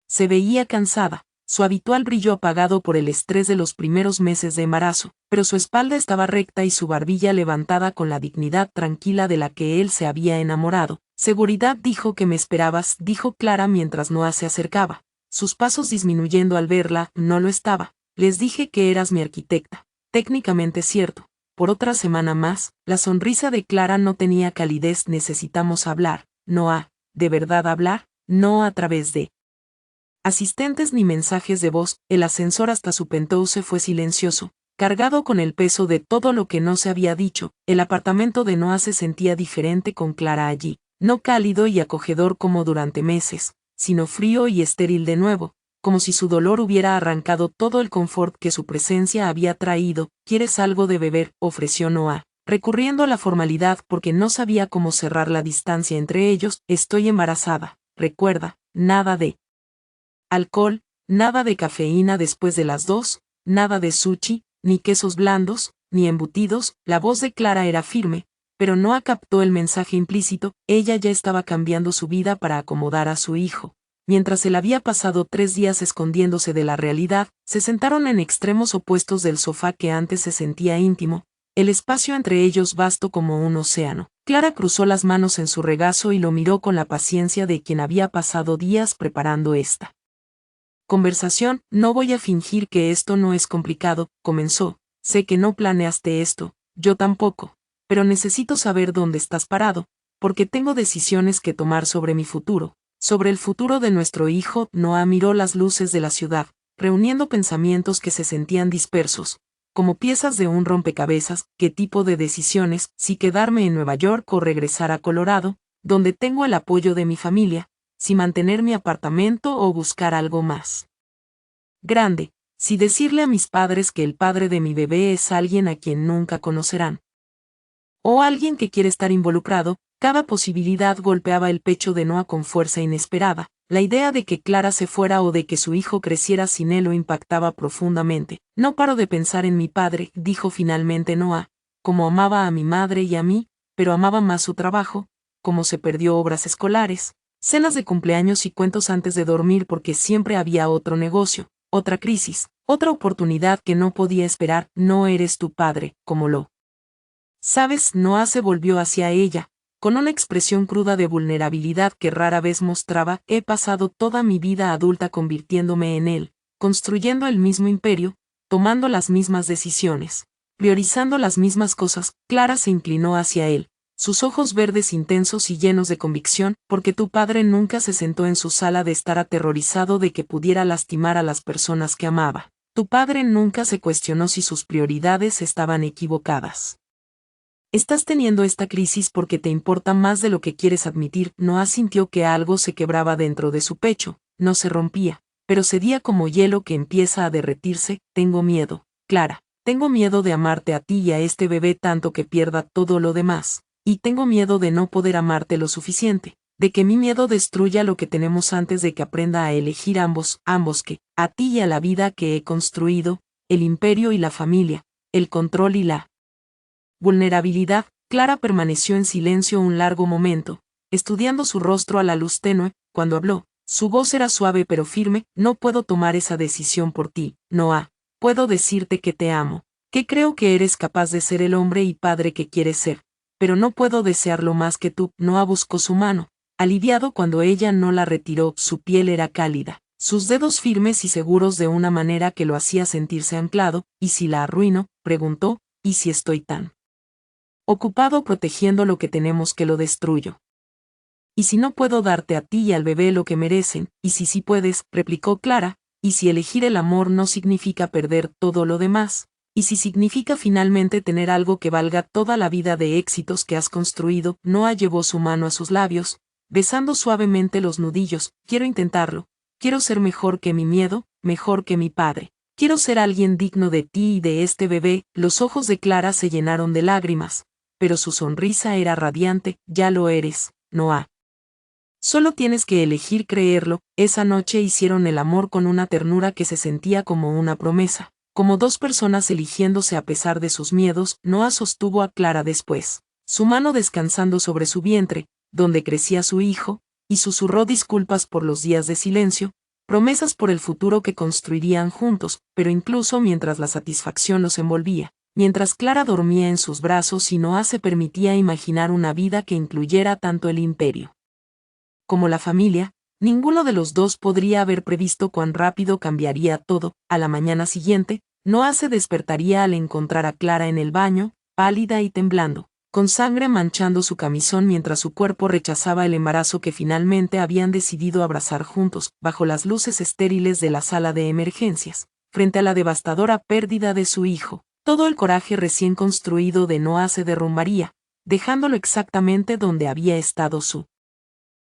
Speaker 1: Se veía cansada, su habitual brillo apagado por el estrés de los primeros meses de embarazo, pero su espalda estaba recta y su barbilla levantada con la dignidad tranquila de la que él se había enamorado. Seguridad, dijo que me esperabas, dijo Clara mientras Noah se acercaba, sus pasos disminuyendo al verla. No lo estaba, les dije que eras mi arquitecta. Técnicamente cierto. Por otra semana más, la sonrisa de Clara no tenía calidez. Necesitamos hablar, Noah, ¿de verdad hablar? No a través de asistentes ni mensajes de voz. El ascensor hasta su penthouse fue silencioso, cargado con el peso de todo lo que no se había dicho. El apartamento de Noah se sentía diferente con Clara allí, no cálido y acogedor como durante meses, sino frío y estéril de nuevo, como si su dolor hubiera arrancado todo el confort que su presencia había traído. ¿Quieres algo de beber?, ofreció Noah, recurriendo a la formalidad porque no sabía cómo cerrar la distancia entre ellos. Estoy embarazada, recuerda, nada de alcohol, nada de cafeína después de las 2, nada de sushi, ni quesos blandos, ni embutidos. La voz de Clara era firme, pero Noah captó el mensaje implícito. Ella ya estaba cambiando su vida para acomodar a su hijo. Mientras él había pasado 3 días escondiéndose de la realidad, se sentaron en extremos opuestos del sofá que antes se sentía íntimo, el espacio entre ellos vasto como un océano. Clara cruzó las manos en su regazo y lo miró con la paciencia de quien había pasado días preparando esta conversación. No voy a fingir que esto no es complicado, comenzó. Sé que no planeaste esto, yo tampoco, pero necesito saber dónde estás parado, porque tengo decisiones que tomar sobre mi futuro, sobre el futuro de nuestro hijo. Noah miró las luces de la ciudad, reuniendo pensamientos que se sentían dispersos, como piezas de un rompecabezas. ¿Qué tipo de decisiones? Si quedarme en Nueva York o regresar a Colorado, donde tengo el apoyo de mi familia, si mantener mi apartamento o buscar algo más grande, si decirle a mis padres que el padre de mi bebé es alguien a quien nunca conocerán, o alguien que quiere estar involucrado. Cada posibilidad golpeaba el pecho de Noah con fuerza inesperada. La idea de que Clara se fuera o de que su hijo creciera sin él lo impactaba profundamente. No paro de pensar en mi padre, dijo finalmente Noah, como amaba a mi madre y a mí, pero amaba más su trabajo, como se perdió obras escolares, cenas de cumpleaños y cuentos antes de dormir porque siempre había otro negocio, otra crisis, otra oportunidad que no podía esperar. No eres tu padre, como lo sabes. Noah se volvió hacia ella, con una expresión cruda de vulnerabilidad que rara vez mostraba. He pasado toda mi vida adulta convirtiéndome en él, construyendo el mismo imperio, tomando las mismas decisiones, priorizando las mismas cosas. Clara se inclinó hacia él, sus ojos verdes intensos y llenos de convicción. Porque tu padre nunca se sentó en su sala de estar aterrorizado de que pudiera lastimar a las personas que amaba. Tu padre nunca se cuestionó si sus prioridades estaban equivocadas. Estás teniendo esta crisis porque te importa más de lo que quieres admitir. Noah sintió que algo se quebraba dentro de su pecho, no se rompía, pero cedía como hielo que empieza a derretirse. Tengo miedo, Clara, tengo miedo de amarte a ti y a este bebé tanto que pierda todo lo demás, y tengo miedo de no poder amarte lo suficiente, de que mi miedo destruya lo que tenemos antes de que aprenda a elegir ambos que, a ti y a la vida que he construido, el imperio y la familia, el control y la vulnerabilidad. Clara permaneció en silencio un largo momento, estudiando su rostro a la luz tenue. Cuando habló, su voz era suave pero firme. No puedo tomar esa decisión por ti, Noah. Puedo decirte que te amo, que creo que eres capaz de ser el hombre y padre que quieres ser, pero no puedo desearlo más que tú. Noah buscó su mano, aliviado cuando ella no la retiró. Su piel era cálida, sus dedos firmes y seguros de una manera que lo hacía sentirse anclado. ¿Y si la arruino?, preguntó. ¿Y si estoy tan ocupado protegiendo lo que tenemos que lo destruyo? ¿Y si no puedo darte a ti y al bebé lo que merecen? ¿Y si sí puedes?, replicó Clara. ¿Y si elegir el amor no significa perder todo lo demás? ¿Y si significa finalmente tener algo que valga toda la vida de éxitos que has construido? Noah llevó su mano a sus labios, besando suavemente los nudillos. Quiero intentarlo. Quiero ser mejor que mi miedo, mejor que mi padre. Quiero ser alguien digno de ti y de este bebé. Los ojos de Clara se llenaron de lágrimas, pero su sonrisa era radiante. Ya lo eres, Noah. Solo tienes que elegir creerlo. Esa noche hicieron el amor con una ternura que se sentía como una promesa, como dos personas eligiéndose a pesar de sus miedos. Noah sostuvo a Clara después, su mano descansando sobre su vientre, donde crecía su hijo, y susurró disculpas por los días de silencio, promesas por el futuro que construirían juntos. Pero incluso mientras la satisfacción los envolvía, mientras Clara dormía en sus brazos y Noah se permitía imaginar una vida que incluyera tanto el imperio como la familia, ninguno de los dos podría haber previsto cuán rápido cambiaría todo. A la mañana siguiente, Noah se despertaría al encontrar a Clara en el baño, pálida y temblando, con sangre manchando su camisón mientras su cuerpo rechazaba el embarazo que finalmente habían decidido abrazar juntos, bajo las luces estériles de la sala de emergencias, frente a la devastadora pérdida de su hijo. Todo el coraje recién construido de Noah se derrumbaría, dejándolo exactamente donde había estado su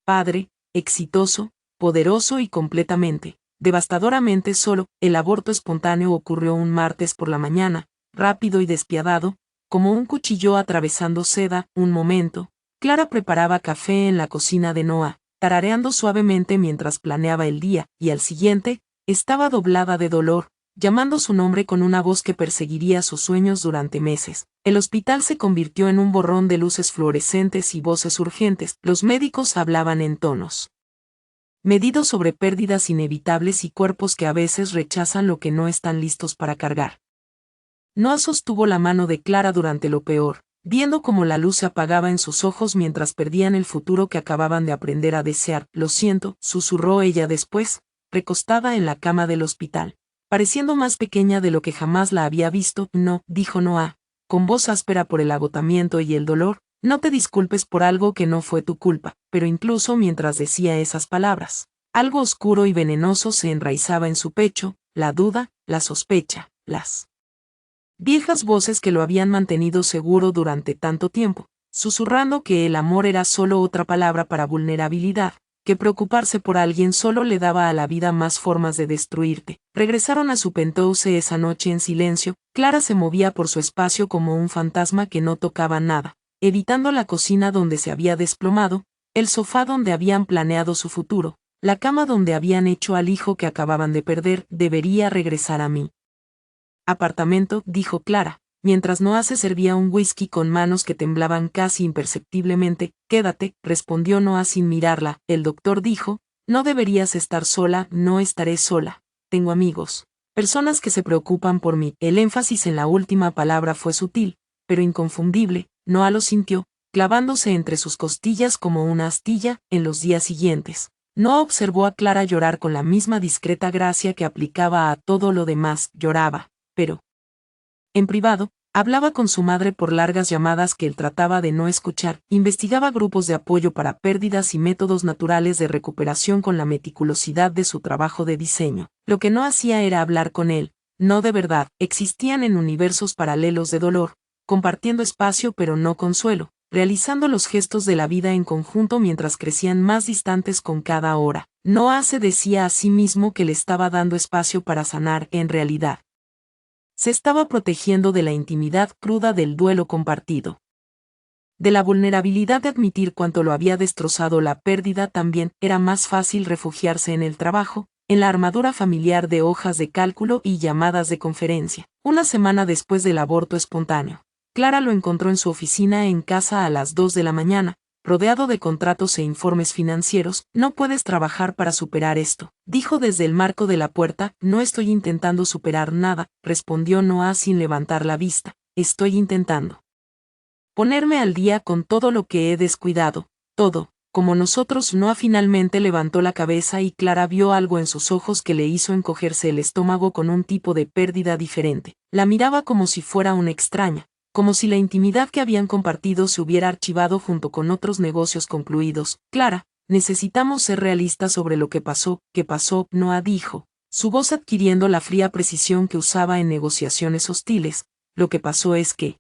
Speaker 1: padre, exitoso, poderoso y completamente, devastadoramente solo. El aborto espontáneo ocurrió un martes por la mañana, rápido y despiadado, como un cuchillo atravesando seda. Un momento, Clara preparaba café en la cocina de Noah, tarareando suavemente mientras planeaba el día, y al siguiente, estaba doblada de dolor, llamando su nombre con una voz que perseguiría sus sueños durante meses. El hospital se convirtió en un borrón de luces fluorescentes y voces urgentes. Los médicos hablaban en tonos medidos sobre pérdidas inevitables y cuerpos que a veces rechazan lo que no están listos para cargar. Noah sostuvo la mano de Clara durante lo peor, viendo cómo la luz se apagaba en sus ojos mientras perdían el futuro que acababan de aprender a desear. Lo siento, susurró ella después, recostada en la cama del hospital, pareciendo más pequeña de lo que jamás la había visto. No, dijo Noah, con voz áspera por el agotamiento y el dolor, no te disculpes por algo que no fue tu culpa. Pero incluso mientras decía esas palabras, algo oscuro y venenoso se enraizaba en su pecho, la duda, la sospecha, las viejas voces que lo habían mantenido seguro durante tanto tiempo, susurrando que el amor era solo otra palabra para vulnerabilidad, que preocuparse por alguien solo le daba a la vida más formas de destruirte. Regresaron a su penthouse esa noche en silencio. Clara se movía por su espacio como un fantasma que no tocaba nada, evitando la cocina donde se había desplomado, el sofá donde habían planeado su futuro, la cama donde habían hecho al hijo que acababan de perder. Debería regresar a mí apartamento, dijo Clara, mientras Noah se servía un whisky con manos que temblaban casi imperceptiblemente. Quédate, respondió Noah sin mirarla. El doctor dijo, no deberías estar sola. No estaré sola. Tengo amigos, personas que se preocupan por mí. El énfasis en la última palabra fue sutil, pero inconfundible. Noah lo sintió, clavándose entre sus costillas como una astilla. En los días siguientes, Noah observó a Clara llorar con la misma discreta gracia que aplicaba a todo lo demás. Lloraba, pero en privado, hablaba con su madre por largas llamadas que él trataba de no escuchar, investigaba grupos de apoyo para pérdidas y métodos naturales de recuperación con la meticulosidad de su trabajo de diseño. Lo que no hacía era hablar con él, no de verdad. Existían en universos paralelos de dolor, compartiendo espacio pero no consuelo, realizando los gestos de la vida en conjunto mientras crecían más distantes con cada hora. Noah se decía a sí mismo que le estaba dando espacio para sanar. En realidad, se estaba protegiendo de la intimidad cruda del duelo compartido, de la vulnerabilidad de admitir cuánto lo había destrozado la pérdida. También era más fácil refugiarse en el trabajo, en la armadura familiar de hojas de cálculo y llamadas de conferencia. Una semana después del aborto espontáneo, Clara lo encontró en su oficina en casa a las 2 de la mañana, rodeado de contratos e informes financieros. No puedes trabajar para superar esto, dijo desde el marco de la puerta. No estoy intentando superar nada, respondió Noah sin levantar la vista. Estoy intentando ponerme al día con todo lo que he descuidado, todo, como nosotros. Noah finalmente levantó la cabeza y Clara vio algo en sus ojos que le hizo encogerse el estómago. Con un tipo de pérdida diferente, la miraba como si fuera una extraña, como si la intimidad que habían compartido se hubiera archivado junto con otros negocios concluidos. Clara, necesitamos ser realistas sobre lo que pasó. ¿Qué pasó? Noah dijo, su voz adquiriendo la fría precisión que usaba en negociaciones hostiles. Lo que pasó es que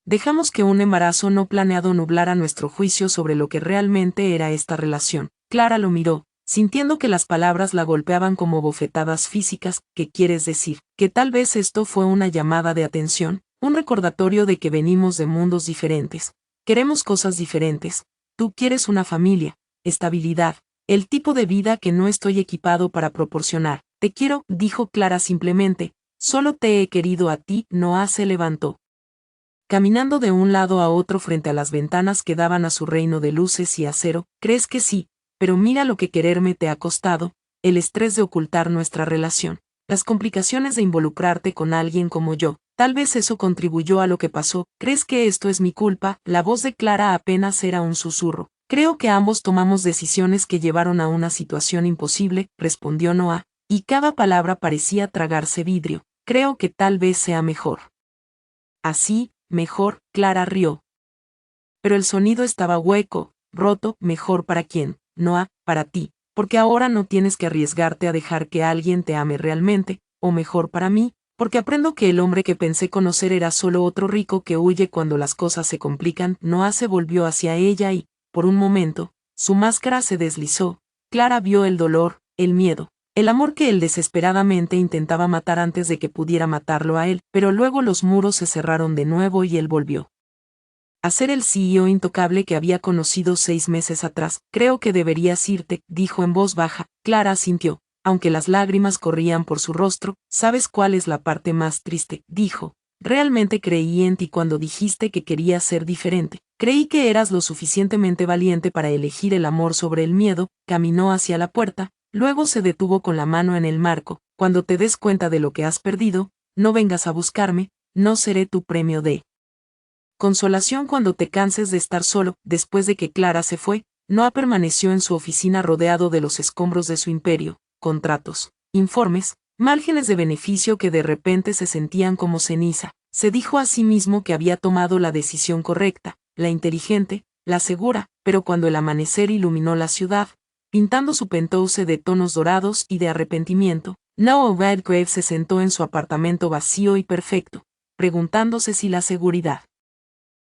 Speaker 1: dejamos que un embarazo no planeado nublara nuestro juicio sobre lo que realmente era esta relación. Clara lo miró, sintiendo que las palabras la golpeaban como bofetadas físicas. ¿Qué quieres decir? Que tal vez esto fue una llamada de atención, un recordatorio de que venimos de mundos diferentes, queremos cosas diferentes. Tú quieres una familia, estabilidad, el tipo de vida que no estoy equipado para proporcionar. Te quiero, dijo Clara simplemente, solo te he querido a ti. Noah se levantó, caminando de un lado a otro frente a las ventanas que daban a su reino de luces y acero. ¿Crees que sí? Pero mira lo que quererme te ha costado, el estrés de ocultar nuestra relación, las complicaciones de involucrarte con alguien como yo. Tal vez eso contribuyó a lo que pasó. ¿Crees que esto es mi culpa? La voz de Clara apenas era un susurro. Creo que ambos tomamos decisiones que llevaron a una situación imposible, respondió Noah, y cada palabra parecía tragarse vidrio. Creo que tal vez sea mejor así. Mejor, Clara rió. Pero el sonido estaba hueco, roto. ¿Mejor para quién? Noah, para ti, porque ahora no tienes que arriesgarte a dejar que alguien te ame realmente. O mejor para mí, porque aprendo que el hombre que pensé conocer era solo otro rico que huye cuando las cosas se complican. Noah se volvió hacia ella y, por un momento, su máscara se deslizó, Clara vio el dolor, el miedo, el amor que él desesperadamente intentaba matar antes de que pudiera matarlo a él, pero luego los muros se cerraron de nuevo y él volvió a ser el CEO intocable que había conocido 6 meses atrás. Creo que deberías irte, dijo en voz baja. Clara asintió, aunque las lágrimas corrían por su rostro. ¿Sabes cuál es la parte más triste?, dijo. Realmente creí en ti cuando dijiste que querías ser diferente. Creí que eras lo suficientemente valiente para elegir el amor sobre el miedo. Caminó hacia la puerta, luego se detuvo con la mano en el marco. Cuando te des cuenta de lo que has perdido, no vengas a buscarme, no seré tu premio de consolación cuando te canses de estar solo. Después de que Clara se fue, Noah permaneció en su oficina rodeado de los escombros de su imperio, contratos, informes, márgenes de beneficio que de repente se sentían como ceniza. Se dijo a sí mismo que había tomado la decisión correcta, la inteligente, la segura, pero cuando el amanecer iluminó la ciudad, pintando su penthouse de tonos dorados y de arrepentimiento, Noah Redgrave se sentó en su apartamento vacío y perfecto, preguntándose si la seguridad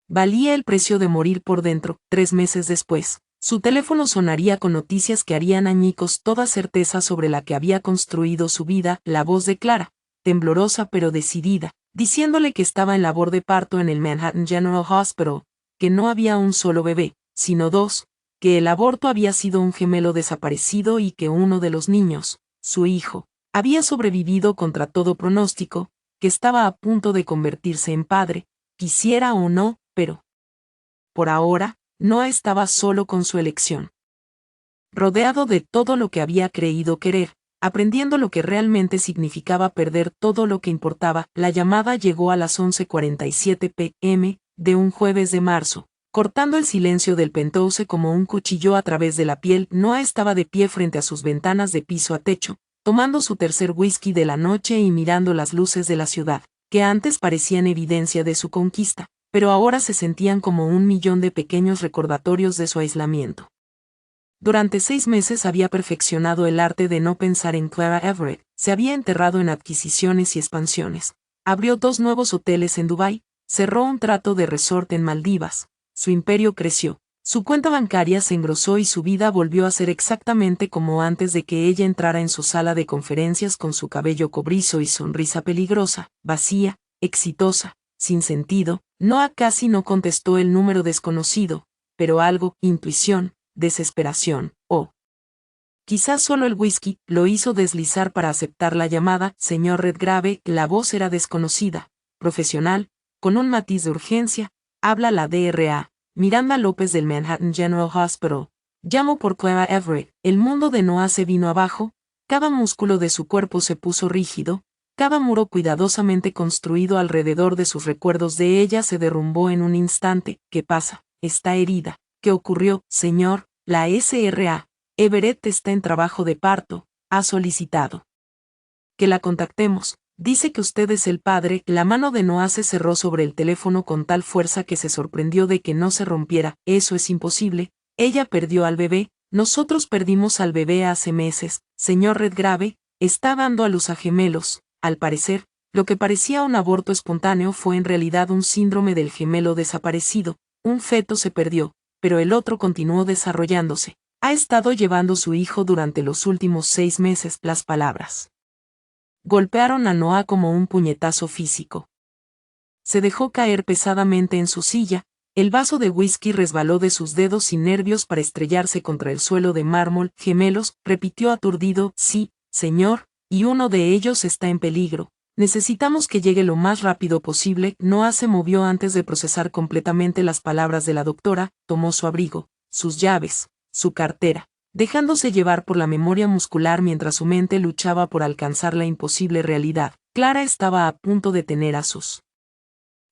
Speaker 1: valía el precio de morir por dentro. 3 meses después, su teléfono sonaría con noticias que harían añicos toda certeza sobre la que había construido su vida. La voz de Clara, temblorosa pero decidida, diciéndole que estaba en labor de parto en el Manhattan General Hospital, que no había un solo bebé, sino 2, que el aborto había sido un gemelo desaparecido y que uno de los niños, su hijo, había sobrevivido contra todo pronóstico, que estaba a punto de convertirse en padre, quisiera o no, pero por ahora, Noah estaba solo con su elección. Rodeado de todo lo que había creído querer, aprendiendo lo que realmente significaba perder todo lo que importaba. La llamada llegó a las 11:47 p.m. de un jueves de marzo, cortando el silencio del penthouse como un cuchillo a través de la piel. Noah estaba de pie frente a sus ventanas de piso a techo, tomando su tercer whisky de la noche y mirando las luces de la ciudad, que antes parecían evidencia de su conquista, pero ahora se sentían como 1.000.000 de pequeños recordatorios de su aislamiento. Durante 6 meses había perfeccionado el arte de no pensar en Clara Everett, se había enterrado en adquisiciones y expansiones, abrió 2 nuevos hoteles en Dubái, cerró un trato de resort en Maldivas, su imperio creció, su cuenta bancaria se engrosó y su vida volvió a ser exactamente como antes de que ella entrara en su sala de conferencias con su cabello cobrizo y sonrisa peligrosa, vacía, exitosa, sin sentido. Noah casi no contestó el número desconocido, pero algo, intuición, desesperación, o quizás solo el whisky, lo hizo deslizar para aceptar la llamada. Señor Redgrave, la voz era desconocida, profesional, con un matiz de urgencia. Habla la DRA, Miranda López del Manhattan General Hospital. Llamo por Clara Everett. El mundo de Noah se vino abajo, cada músculo de su cuerpo se puso rígido, cada muro cuidadosamente construido alrededor de sus recuerdos de ella se derrumbó en un instante. ¿Qué pasa? Está herida. ¿Qué ocurrió, señor? La SRA. Everett está en trabajo de parto. Ha solicitado que la contactemos. Dice que usted es el padre. La mano de Noah se cerró sobre el teléfono con tal fuerza que se sorprendió de que no se rompiera. Eso es imposible. Ella perdió al bebé. Nosotros perdimos al bebé hace meses. Señor Redgrave, está dando a luz a gemelos. Al parecer, lo que parecía un aborto espontáneo fue en realidad un síndrome del gemelo desaparecido. Un feto se perdió, pero el otro continuó desarrollándose. Ha estado llevando su hijo durante los últimos 6 meses. Las palabras golpearon a Noah como un puñetazo físico. Se dejó caer pesadamente en su silla, el vaso de whisky resbaló de sus dedos sin nervios para estrellarse contra el suelo de mármol. Gemelos, repitió aturdido. Sí, señor, y uno de ellos está en peligro. Necesitamos que llegue lo más rápido posible. Noah se movió antes de procesar completamente las palabras de la doctora, tomó su abrigo, sus llaves, su cartera, dejándose llevar por la memoria muscular mientras su mente luchaba por alcanzar la imposible realidad. Clara estaba a punto de tener a sus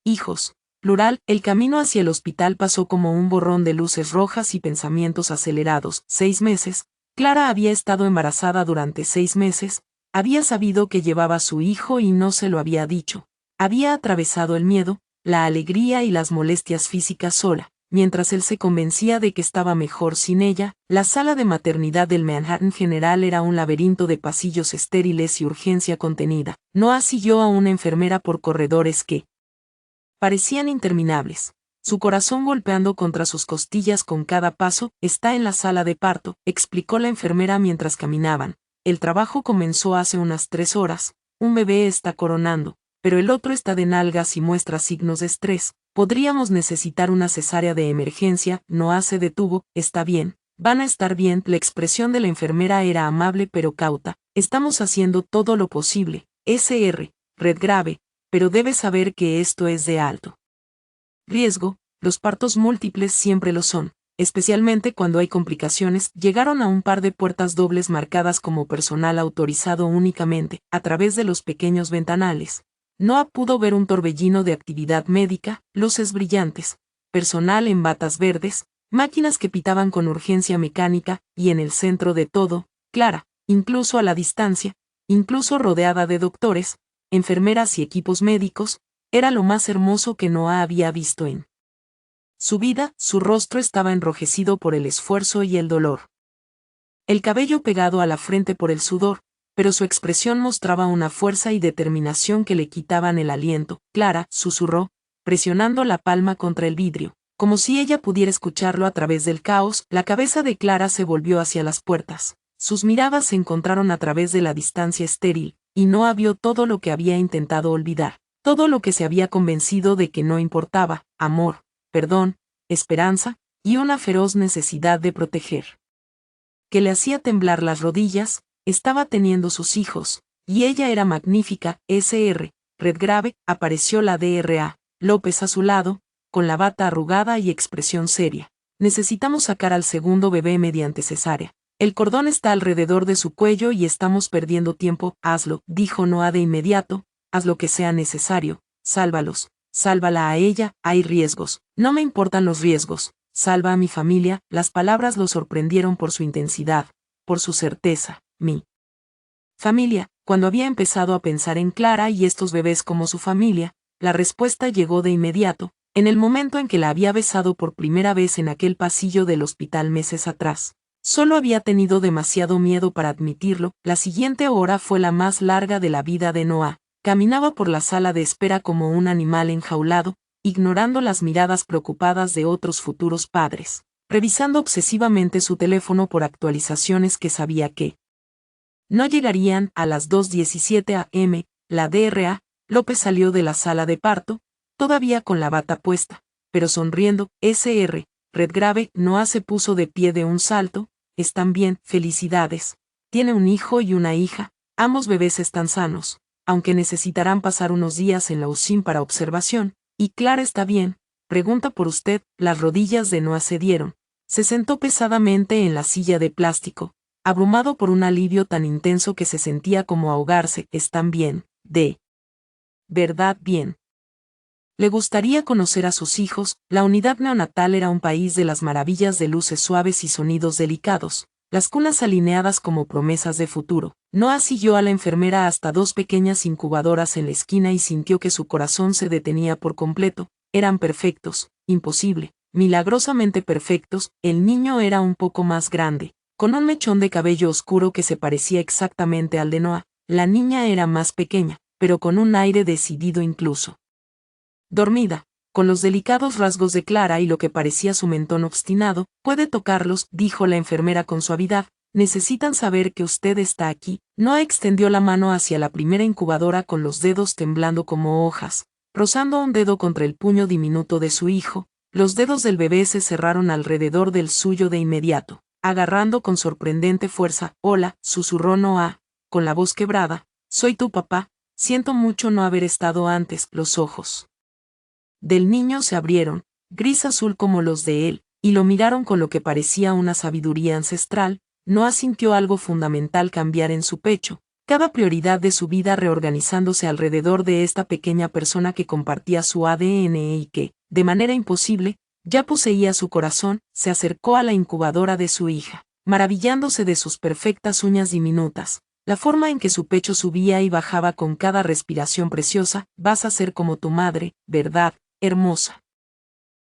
Speaker 1: hijos. Plural, el camino hacia el hospital pasó como un borrón de luces rojas y pensamientos acelerados. 6 meses. Clara había estado embarazada durante 6 meses, había sabido que llevaba a su hijo y no se lo había dicho. Había atravesado el miedo, la alegría y las molestias físicas sola, mientras él se convencía de que estaba mejor sin ella. La sala de maternidad del Manhattan General era un laberinto de pasillos estériles y urgencia contenida. Noah siguió a una enfermera por corredores que parecían interminables. su corazón golpeando contra sus costillas con cada paso. Está en la sala de parto, explicó la enfermera mientras caminaban. El trabajo comenzó hace unas 3 horas, un bebé está coronando, pero el otro está de nalgas y muestra signos de estrés. Podríamos necesitar una cesárea de emergencia. Noah se detuvo. Está bien, van a estar bien. La expresión de la enfermera era amable pero cauta. Estamos haciendo todo lo posible, Sr. Redgrave, pero debes saber que esto es de alto riesgo. Los partos múltiples siempre lo son, especialmente cuando hay complicaciones. Llegaron a un par de puertas dobles marcadas como personal autorizado únicamente, a través de los pequeños ventanales. Noah pudo ver un torbellino de actividad médica, luces brillantes, personal en batas verdes, máquinas que pitaban con urgencia mecánica, y en el centro de todo, Clara, incluso a la distancia, incluso rodeada de doctores, enfermeras y equipos médicos. Era lo más hermoso que Noah había visto en su vida. Su rostro estaba enrojecido por el esfuerzo y el dolor. El cabello pegado a la frente por el sudor, pero su expresión mostraba una fuerza y determinación que le quitaban el aliento. Clara, susurró, presionando la palma contra el vidrio, como si ella pudiera escucharlo a través del caos. La cabeza de Clara se volvió hacia las puertas. Sus miradas se encontraron a través de la distancia estéril, y Noah vio todo lo que había intentado olvidar. Todo lo que se había convencido de que no importaba: amor, perdón, esperanza, y una feroz necesidad de proteger, que le hacía temblar las rodillas. Estaba teniendo sus hijos, y ella era magnífica. Sr. Redgrave, apareció la Dra. López a su lado, con la bata arrugada y expresión seria. Necesitamos sacar al segundo bebé mediante cesárea. El cordón está alrededor de su cuello y estamos perdiendo tiempo. Hazlo, dijo Noah de inmediato. Haz lo que sea necesario, sálvalos, sálvala a ella. Hay riesgos, no me importan los riesgos, salva a mi familia. Las palabras lo sorprendieron por su intensidad, por su certeza. Mi familia. Cuando había empezado a pensar en Clara y estos bebés como su familia, la respuesta llegó de inmediato, en el momento en que la había besado por primera vez en aquel pasillo del hospital meses atrás. Solo había tenido demasiado miedo para admitirlo. La siguiente hora fue la más larga de la vida de Noah. Caminaba por la sala de espera como un animal enjaulado, ignorando las miradas preocupadas de otros futuros padres, revisando obsesivamente su teléfono por actualizaciones que sabía que no llegarían. A las 2:17 a.m., la Dra. López salió de la sala de parto, todavía con la bata puesta, pero sonriendo. Sr. Redgrave. Noah se puso de pie de un salto. Están bien, felicidades. Tiene un hijo y una hija, ambos bebés están sanos, aunque necesitarán pasar unos días en la UCI para observación. ¿Y Clara está bien? Pregunta por usted. Las rodillas de Noah cedieron. Se sentó pesadamente en la silla de plástico, abrumado por un alivio tan intenso que se sentía como ahogarse. Están bien, de verdad bien. Le gustaría conocer a sus hijos. La unidad neonatal era un país de las maravillas de luces suaves y sonidos delicados, las cunas alineadas como promesas de futuro. Noah siguió a la enfermera hasta 2 pequeñas incubadoras en la esquina y sintió que su corazón se detenía por completo. Eran perfectos, imposible, milagrosamente perfectos. El niño era un poco más grande, con un mechón de cabello oscuro que se parecía exactamente al de Noah. La niña era más pequeña, pero con un aire decidido, incluso dormida, con los delicados rasgos de Clara y lo que parecía su mentón obstinado. Puede tocarlos, dijo la enfermera con suavidad. Necesitan saber que usted está aquí. Noah extendió la mano hacia la primera incubadora con los dedos temblando como hojas, rozando un dedo contra el puño diminuto de su hijo. Los dedos del bebé se cerraron alrededor del suyo de inmediato, agarrando con sorprendente fuerza. Hola, susurró Noah, con la voz quebrada. Soy tu papá. Siento mucho no haber estado antes. Los ojos del niño se abrieron, gris azul como los de él, y lo miraron con lo que parecía una sabiduría ancestral. Noah sintió algo fundamental cambiar en su pecho, cada prioridad de su vida reorganizándose alrededor de esta pequeña persona que compartía su ADN y que, de manera imposible, ya poseía su corazón. Se acercó a la incubadora de su hija, maravillándose de sus perfectas uñas diminutas, la forma en que su pecho subía y bajaba con cada respiración preciosa. Vas a ser como tu madre, ¿verdad? Hermosa,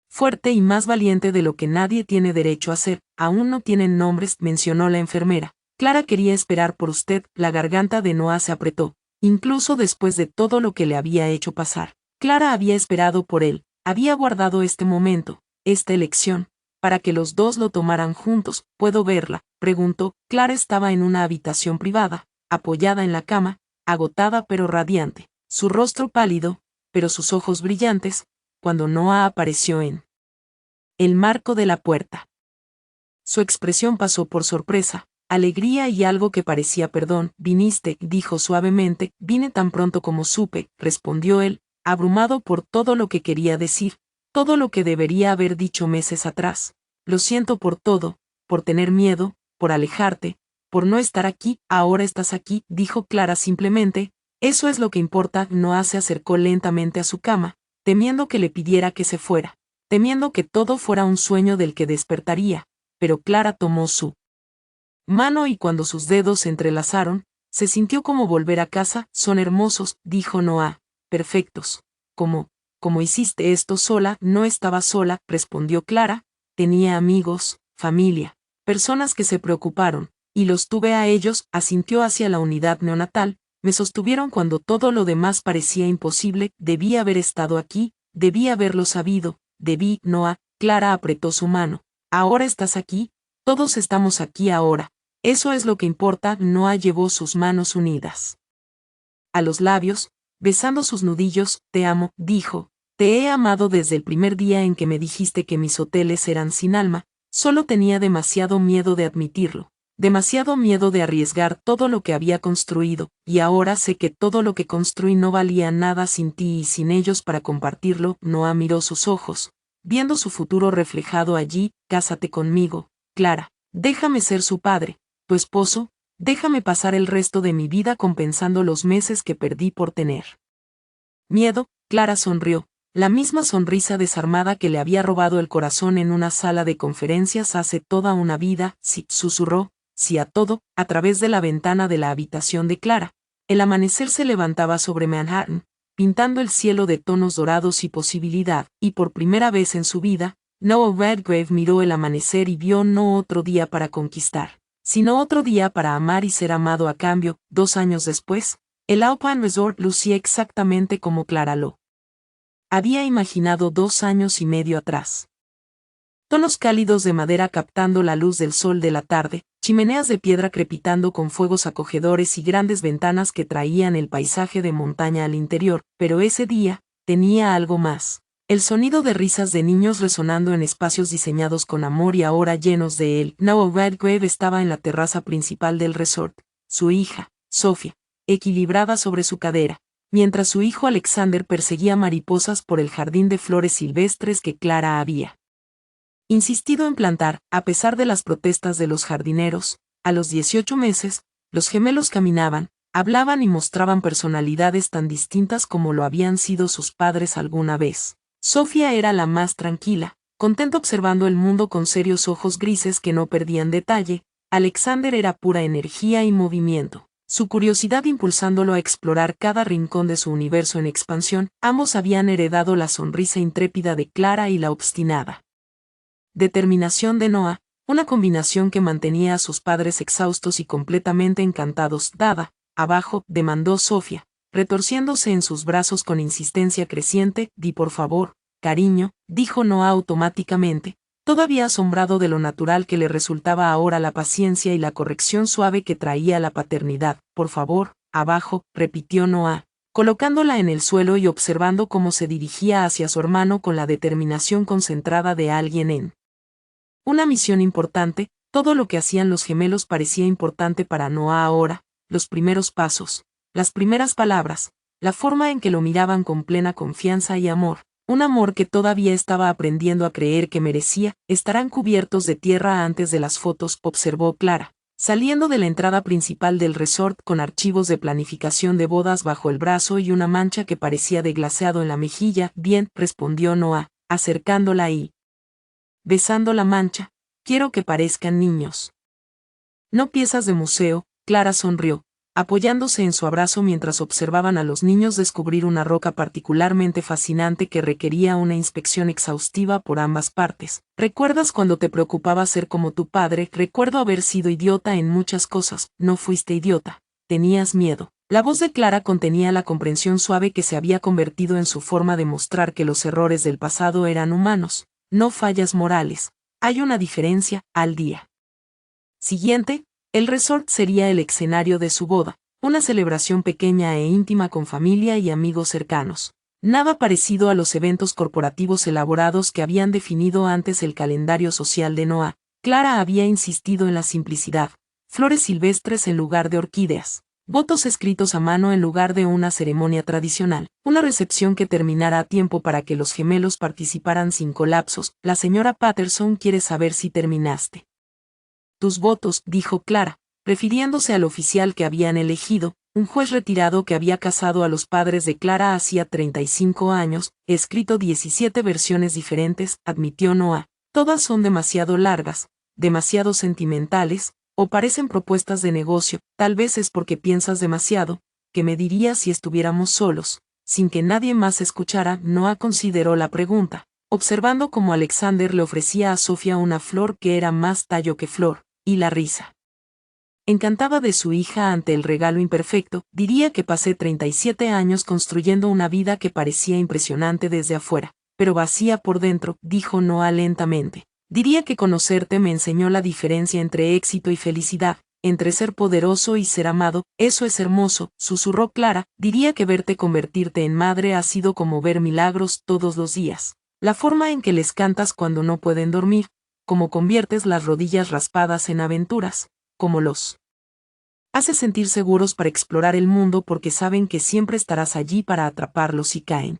Speaker 1: fuerte y más valiente de lo que nadie tiene derecho a ser. Aún no tienen nombres, mencionó la enfermera. Clara quería esperar por usted. La garganta de Noah se apretó, incluso después de todo lo que le había hecho pasar. Clara había esperado por él, Había guardado este momento, esta elección, para que los dos lo tomaran juntos. ¿Puedo verla?, preguntó. Clara estaba en una habitación privada, apoyada en la cama, agotada pero radiante, su rostro pálido, pero sus ojos brillantes, cuando Noah apareció en el marco de la puerta. Su expresión pasó por sorpresa, alegría y algo que parecía perdón. «¿Viniste?», dijo suavemente. «Vine tan pronto como supe», respondió él, abrumado por todo lo que quería decir, todo lo que debería haber dicho meses atrás. «Lo siento por todo, por tener miedo, por alejarte, por no estar aquí. Ahora estás aquí», dijo Clara simplemente. «Eso es lo que importa». Noah se acercó lentamente a su cama, temiendo que le pidiera que se fuera, temiendo que todo fuera un sueño del que despertaría, pero Clara tomó su mano y cuando sus dedos se entrelazaron, se sintió como volver a casa. «Son hermosos», dijo Noah. «Perfectos». ¿Cómo hiciste esto sola?» «No estaba sola», respondió Clara. «Tenía amigos, familia, personas que se preocuparon, y los tuve a ellos», asintió hacia la unidad neonatal. «Me sostuvieron cuando todo lo demás parecía imposible. Debí haber estado aquí, debí haberlo sabido, debí». «Noah», Clara apretó su mano. «Ahora estás aquí, todos estamos aquí ahora. Eso es lo que importa». Noah llevó sus manos unidas a los labios, besando sus nudillos. «Te amo», dijo. «Te he amado desde el primer día en que me dijiste que mis hoteles eran sin alma. Solo tenía demasiado miedo de admitirlo, demasiado miedo de arriesgar todo lo que había construido, y ahora sé que todo lo que construí no valía nada sin ti y sin ellos para compartirlo». Noah miró sus ojos, viendo su futuro reflejado allí. «Cásate conmigo, Clara. Déjame ser su padre, tu esposo. Déjame pasar el resto de mi vida compensando los meses que perdí por tener miedo». Clara sonrió, la misma sonrisa desarmada que le había robado el corazón en una sala de conferencias hace toda una vida. «Sí», susurró, «sí a todo». A través de la ventana de la habitación de Clara, el amanecer se levantaba sobre Manhattan, pintando el cielo de tonos dorados y posibilidad, y por primera vez en su vida, Noah Redgrave miró el amanecer y vio no otro día para conquistar, sino otro día para amar y ser amado a cambio. 2 años después, el Alpine Resort lucía exactamente como Clara lo había imaginado 2 años y medio atrás. Tonos cálidos de madera captando la luz del sol de la tarde, chimeneas de piedra crepitando con fuegos acogedores y grandes ventanas que traían el paisaje de montaña al interior. Pero ese día tenía algo más. El sonido de risas de niños resonando en espacios diseñados con amor y ahora llenos de él. Noah Redgrave estaba en la terraza principal del resort, su hija, Sophia, equilibrada sobre su cadera, mientras su hijo Alexander perseguía mariposas por el jardín de flores silvestres que Clara había insistido en plantar. A pesar de las protestas de los jardineros, a los 18 meses, los gemelos caminaban, hablaban y mostraban personalidades tan distintas como lo habían sido sus padres alguna vez. Sophia era la más tranquila, contenta observando el mundo con serios ojos grises que no perdían detalle. Alexander era pura energía y movimiento, su curiosidad impulsándolo a explorar cada rincón de su universo en expansión. Ambos habían heredado la sonrisa intrépida de Clara y la obstinada determinación de Noah, una combinación que mantenía a sus padres exhaustos y completamente encantados. «Dada, abajo», demandó Sophia, retorciéndose en sus brazos con insistencia creciente. «Di por favor, cariño», dijo Noah automáticamente, todavía asombrado de lo natural que le resultaba ahora la paciencia y la corrección suave que traía la paternidad. «Por favor, abajo», repitió Noah, colocándola en el suelo y observando cómo se dirigía hacia su hermano con la determinación concentrada de alguien en una misión importante. Todo lo que hacían los gemelos parecía importante para Noah ahora, los primeros pasos, las primeras palabras, la forma en que lo miraban con plena confianza y amor, un amor que todavía estaba aprendiendo a creer que merecía. «Estarán cubiertos de tierra antes de las fotos», observó Clara, saliendo de la entrada principal del resort con archivos de planificación de bodas bajo el brazo y una mancha que parecía de glaseado en la mejilla. «Bien», respondió Noah, acercándola y besando la mancha. «Quiero que parezcan niños, no piezas de museo». Clara sonrió, apoyándose en su abrazo mientras observaban a los niños descubrir una roca particularmente fascinante que requería una inspección exhaustiva por ambas partes. «¿Recuerdas cuando te preocupaba ser como tu padre?» «Recuerdo haber sido idiota en muchas cosas». «No fuiste idiota, tenías miedo». La voz de Clara contenía la comprensión suave que se había convertido en su forma de mostrar que los errores del pasado eran humanos, no fallas morales. Hay una diferencia. Al día siguiente, el resort sería el escenario de su boda, una celebración pequeña e íntima con familia y amigos cercanos. Nada parecido a los eventos corporativos elaborados que habían definido antes el calendario social de Noah. Clara había insistido en la simplicidad, flores silvestres en lugar de orquídeas, votos escritos a mano en lugar de una ceremonia tradicional, una recepción que terminara a tiempo para que los gemelos participaran sin colapsos. La señora Patterson quiere saber si terminaste tus votos, dijo Clara, refiriéndose al oficial que habían elegido, un juez retirado que había casado a los padres de Clara hacía 35 años, escrito 17 versiones diferentes, admitió Noah. Todas son demasiado largas, demasiado sentimentales, o parecen propuestas de negocio. Tal vez es porque piensas demasiado. ¿Qué me dirías si estuviéramos solos? Sin que nadie más escuchara, Noah consideró la pregunta, observando cómo Alexander le ofrecía a Sofía una flor que era más tallo que flor, y la risa encantada de su hija ante el regalo imperfecto. Diría que pasé 37 años construyendo una vida que parecía impresionante desde afuera, pero vacía por dentro, dijo Noah lentamente. Diría que conocerte me enseñó la diferencia entre éxito y felicidad, entre ser poderoso y ser amado. Eso es hermoso, susurró Clara. Diría que verte convertirte en madre ha sido como ver milagros todos los días. La forma en que les cantas cuando no pueden dormir, como conviertes las rodillas raspadas en aventuras, como los hace sentir seguros para explorar el mundo porque saben que siempre estarás allí para atraparlos si caen.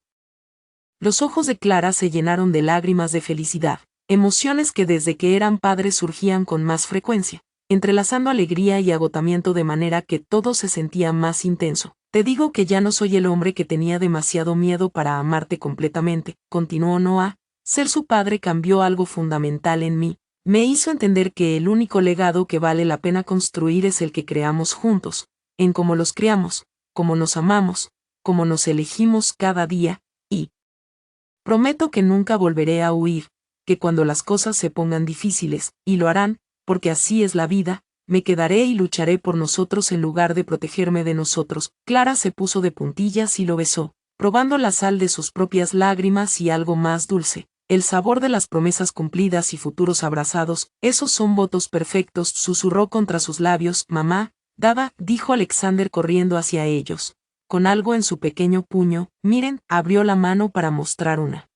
Speaker 1: Los ojos de Clara se llenaron de lágrimas de felicidad, emociones que desde que eran padres surgían con más frecuencia, entrelazando alegría y agotamiento de manera que todo se sentía más intenso. Te digo que ya no soy el hombre que tenía demasiado miedo para amarte completamente, continuó Noah. Ser su padre cambió algo fundamental en mí. Me hizo entender que el único legado que vale la pena construir es el que creamos juntos, en cómo los criamos, cómo nos amamos, cómo nos elegimos cada día, y prometo que nunca volveré a huir, que cuando las cosas se pongan difíciles, y lo harán, porque así es la vida, me quedaré y lucharé por nosotros en lugar de protegerme de nosotros. Clara se puso de puntillas y lo besó, probando la sal de sus propias lágrimas y algo más dulce. El sabor de las promesas cumplidas y futuros abrazados. Esos son votos perfectos, susurró contra sus labios. Mamá, dada, dijo Alexander corriendo hacia ellos, con algo en su pequeño puño. Miren, abrió la mano para mostrar una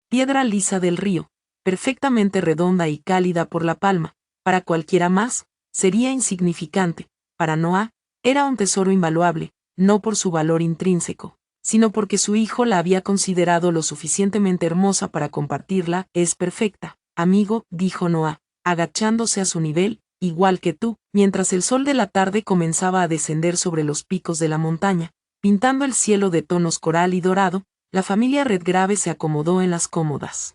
Speaker 1: piedra lisa del río, perfectamente redonda y cálida por la palma. Para cualquiera más, sería insignificante. Para Noah, era un tesoro invaluable, no por su valor intrínseco, sino porque su hijo la había considerado lo suficientemente hermosa para compartirla. Es perfecta, amigo, dijo Noah, agachándose a su nivel, igual que tú, mientras el sol de la tarde comenzaba a descender sobre los picos de la montaña, pintando el cielo de tonos coral y dorado. La familia Redgrave se acomodó en las cómodas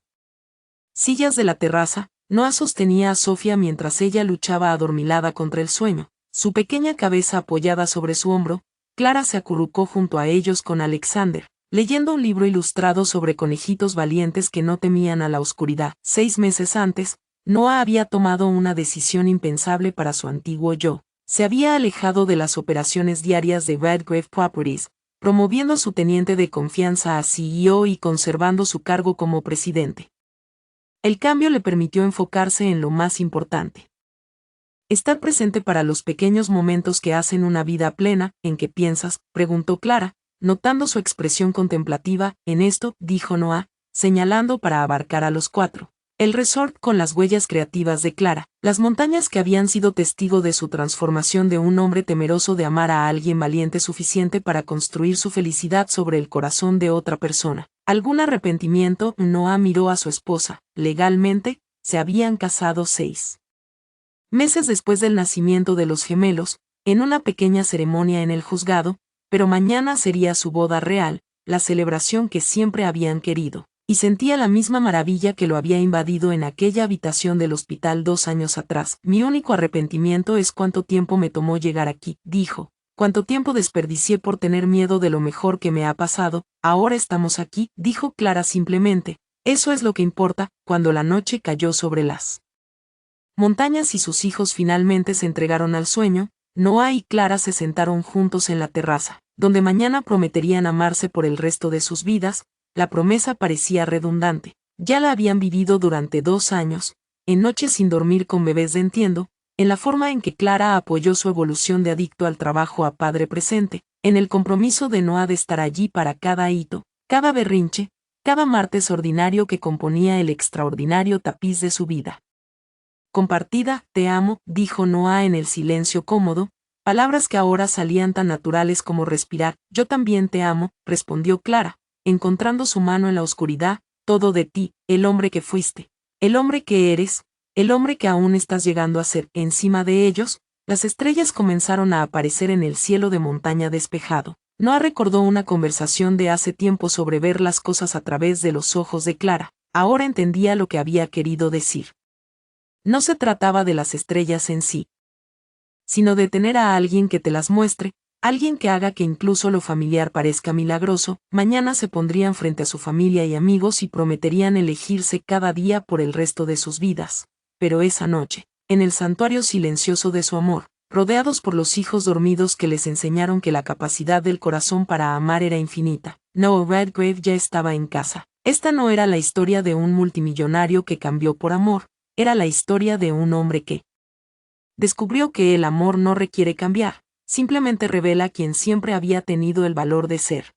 Speaker 1: sillas de la terraza. Noah sostenía a Sofía mientras ella luchaba adormilada contra el sueño, su pequeña cabeza apoyada sobre su hombro. Clara se acurrucó junto a ellos con Alexander, leyendo un libro ilustrado sobre conejitos valientes que no temían a la oscuridad. 6 meses antes, Noah había tomado una decisión impensable para su antiguo yo. Se había alejado de las operaciones diarias de Redgrave Properties, promoviendo a su teniente de confianza a CEO y conservando su cargo como presidente. El cambio le permitió enfocarse en lo más importante. Estar presente para los pequeños momentos que hacen una vida plena. ¿En qué piensas?, preguntó Clara, notando su expresión contemplativa. En esto, dijo Noah, señalando para abarcar a los 4. El resort con las huellas creativas de Clara, las montañas que habían sido testigo de su transformación de un hombre temeroso de amar a alguien valiente suficiente para construir su felicidad sobre el corazón de otra persona. ¿Algún arrepentimiento? Noah miró a su esposa. Legalmente, se habían casado 6 meses después del nacimiento de los gemelos, en una pequeña ceremonia en el juzgado, pero mañana sería su boda real, la celebración que siempre habían querido, y sentía la misma maravilla que lo había invadido en aquella habitación del hospital 2 años atrás. Mi único arrepentimiento es cuánto tiempo me tomó llegar aquí, dijo. Cuánto tiempo desperdicié por tener miedo de lo mejor que me ha pasado. Ahora estamos aquí, dijo Clara simplemente. Eso es lo que importa. Cuando la noche cayó sobre las montañas y sus hijos finalmente se entregaron al sueño, Noah y Clara se sentaron juntos en la terraza, donde mañana prometerían amarse por el resto de sus vidas. La promesa parecía redundante. Ya la habían vivido durante 2 años, en noches sin dormir con bebés de entiendo, en la forma en que Clara apoyó su evolución de adicto al trabajo a padre presente, en el compromiso de Noah de estar allí para cada hito, cada berrinche, cada martes ordinario que componía el extraordinario tapiz de su vida. Compartida, te amo, dijo Noah en el silencio cómodo, palabras que ahora salían tan naturales como respirar. Yo también te amo, respondió Clara, encontrando su mano en la oscuridad. Todo de ti, el hombre que fuiste, el hombre que eres, el hombre que aún estás llegando a ser. Encima de ellos, las estrellas comenzaron a aparecer en el cielo de montaña despejado. Noah recordó una conversación de hace tiempo sobre ver las cosas a través de los ojos de Clara. Ahora entendía lo que había querido decir. No se trataba de las estrellas en sí, sino de tener a alguien que te las muestre, alguien que haga que incluso lo familiar parezca milagroso. Mañana se pondrían frente a su familia y amigos y prometerían elegirse cada día por el resto de sus vidas. Pero esa noche, en el santuario silencioso de su amor, rodeados por los hijos dormidos que les enseñaron que la capacidad del corazón para amar era infinita, Noah Redgrave ya estaba en casa. Esta no era la historia de un multimillonario que cambió por amor, era la historia de un hombre que descubrió que el amor no requiere cambiar, simplemente revela quien siempre había tenido el valor de ser.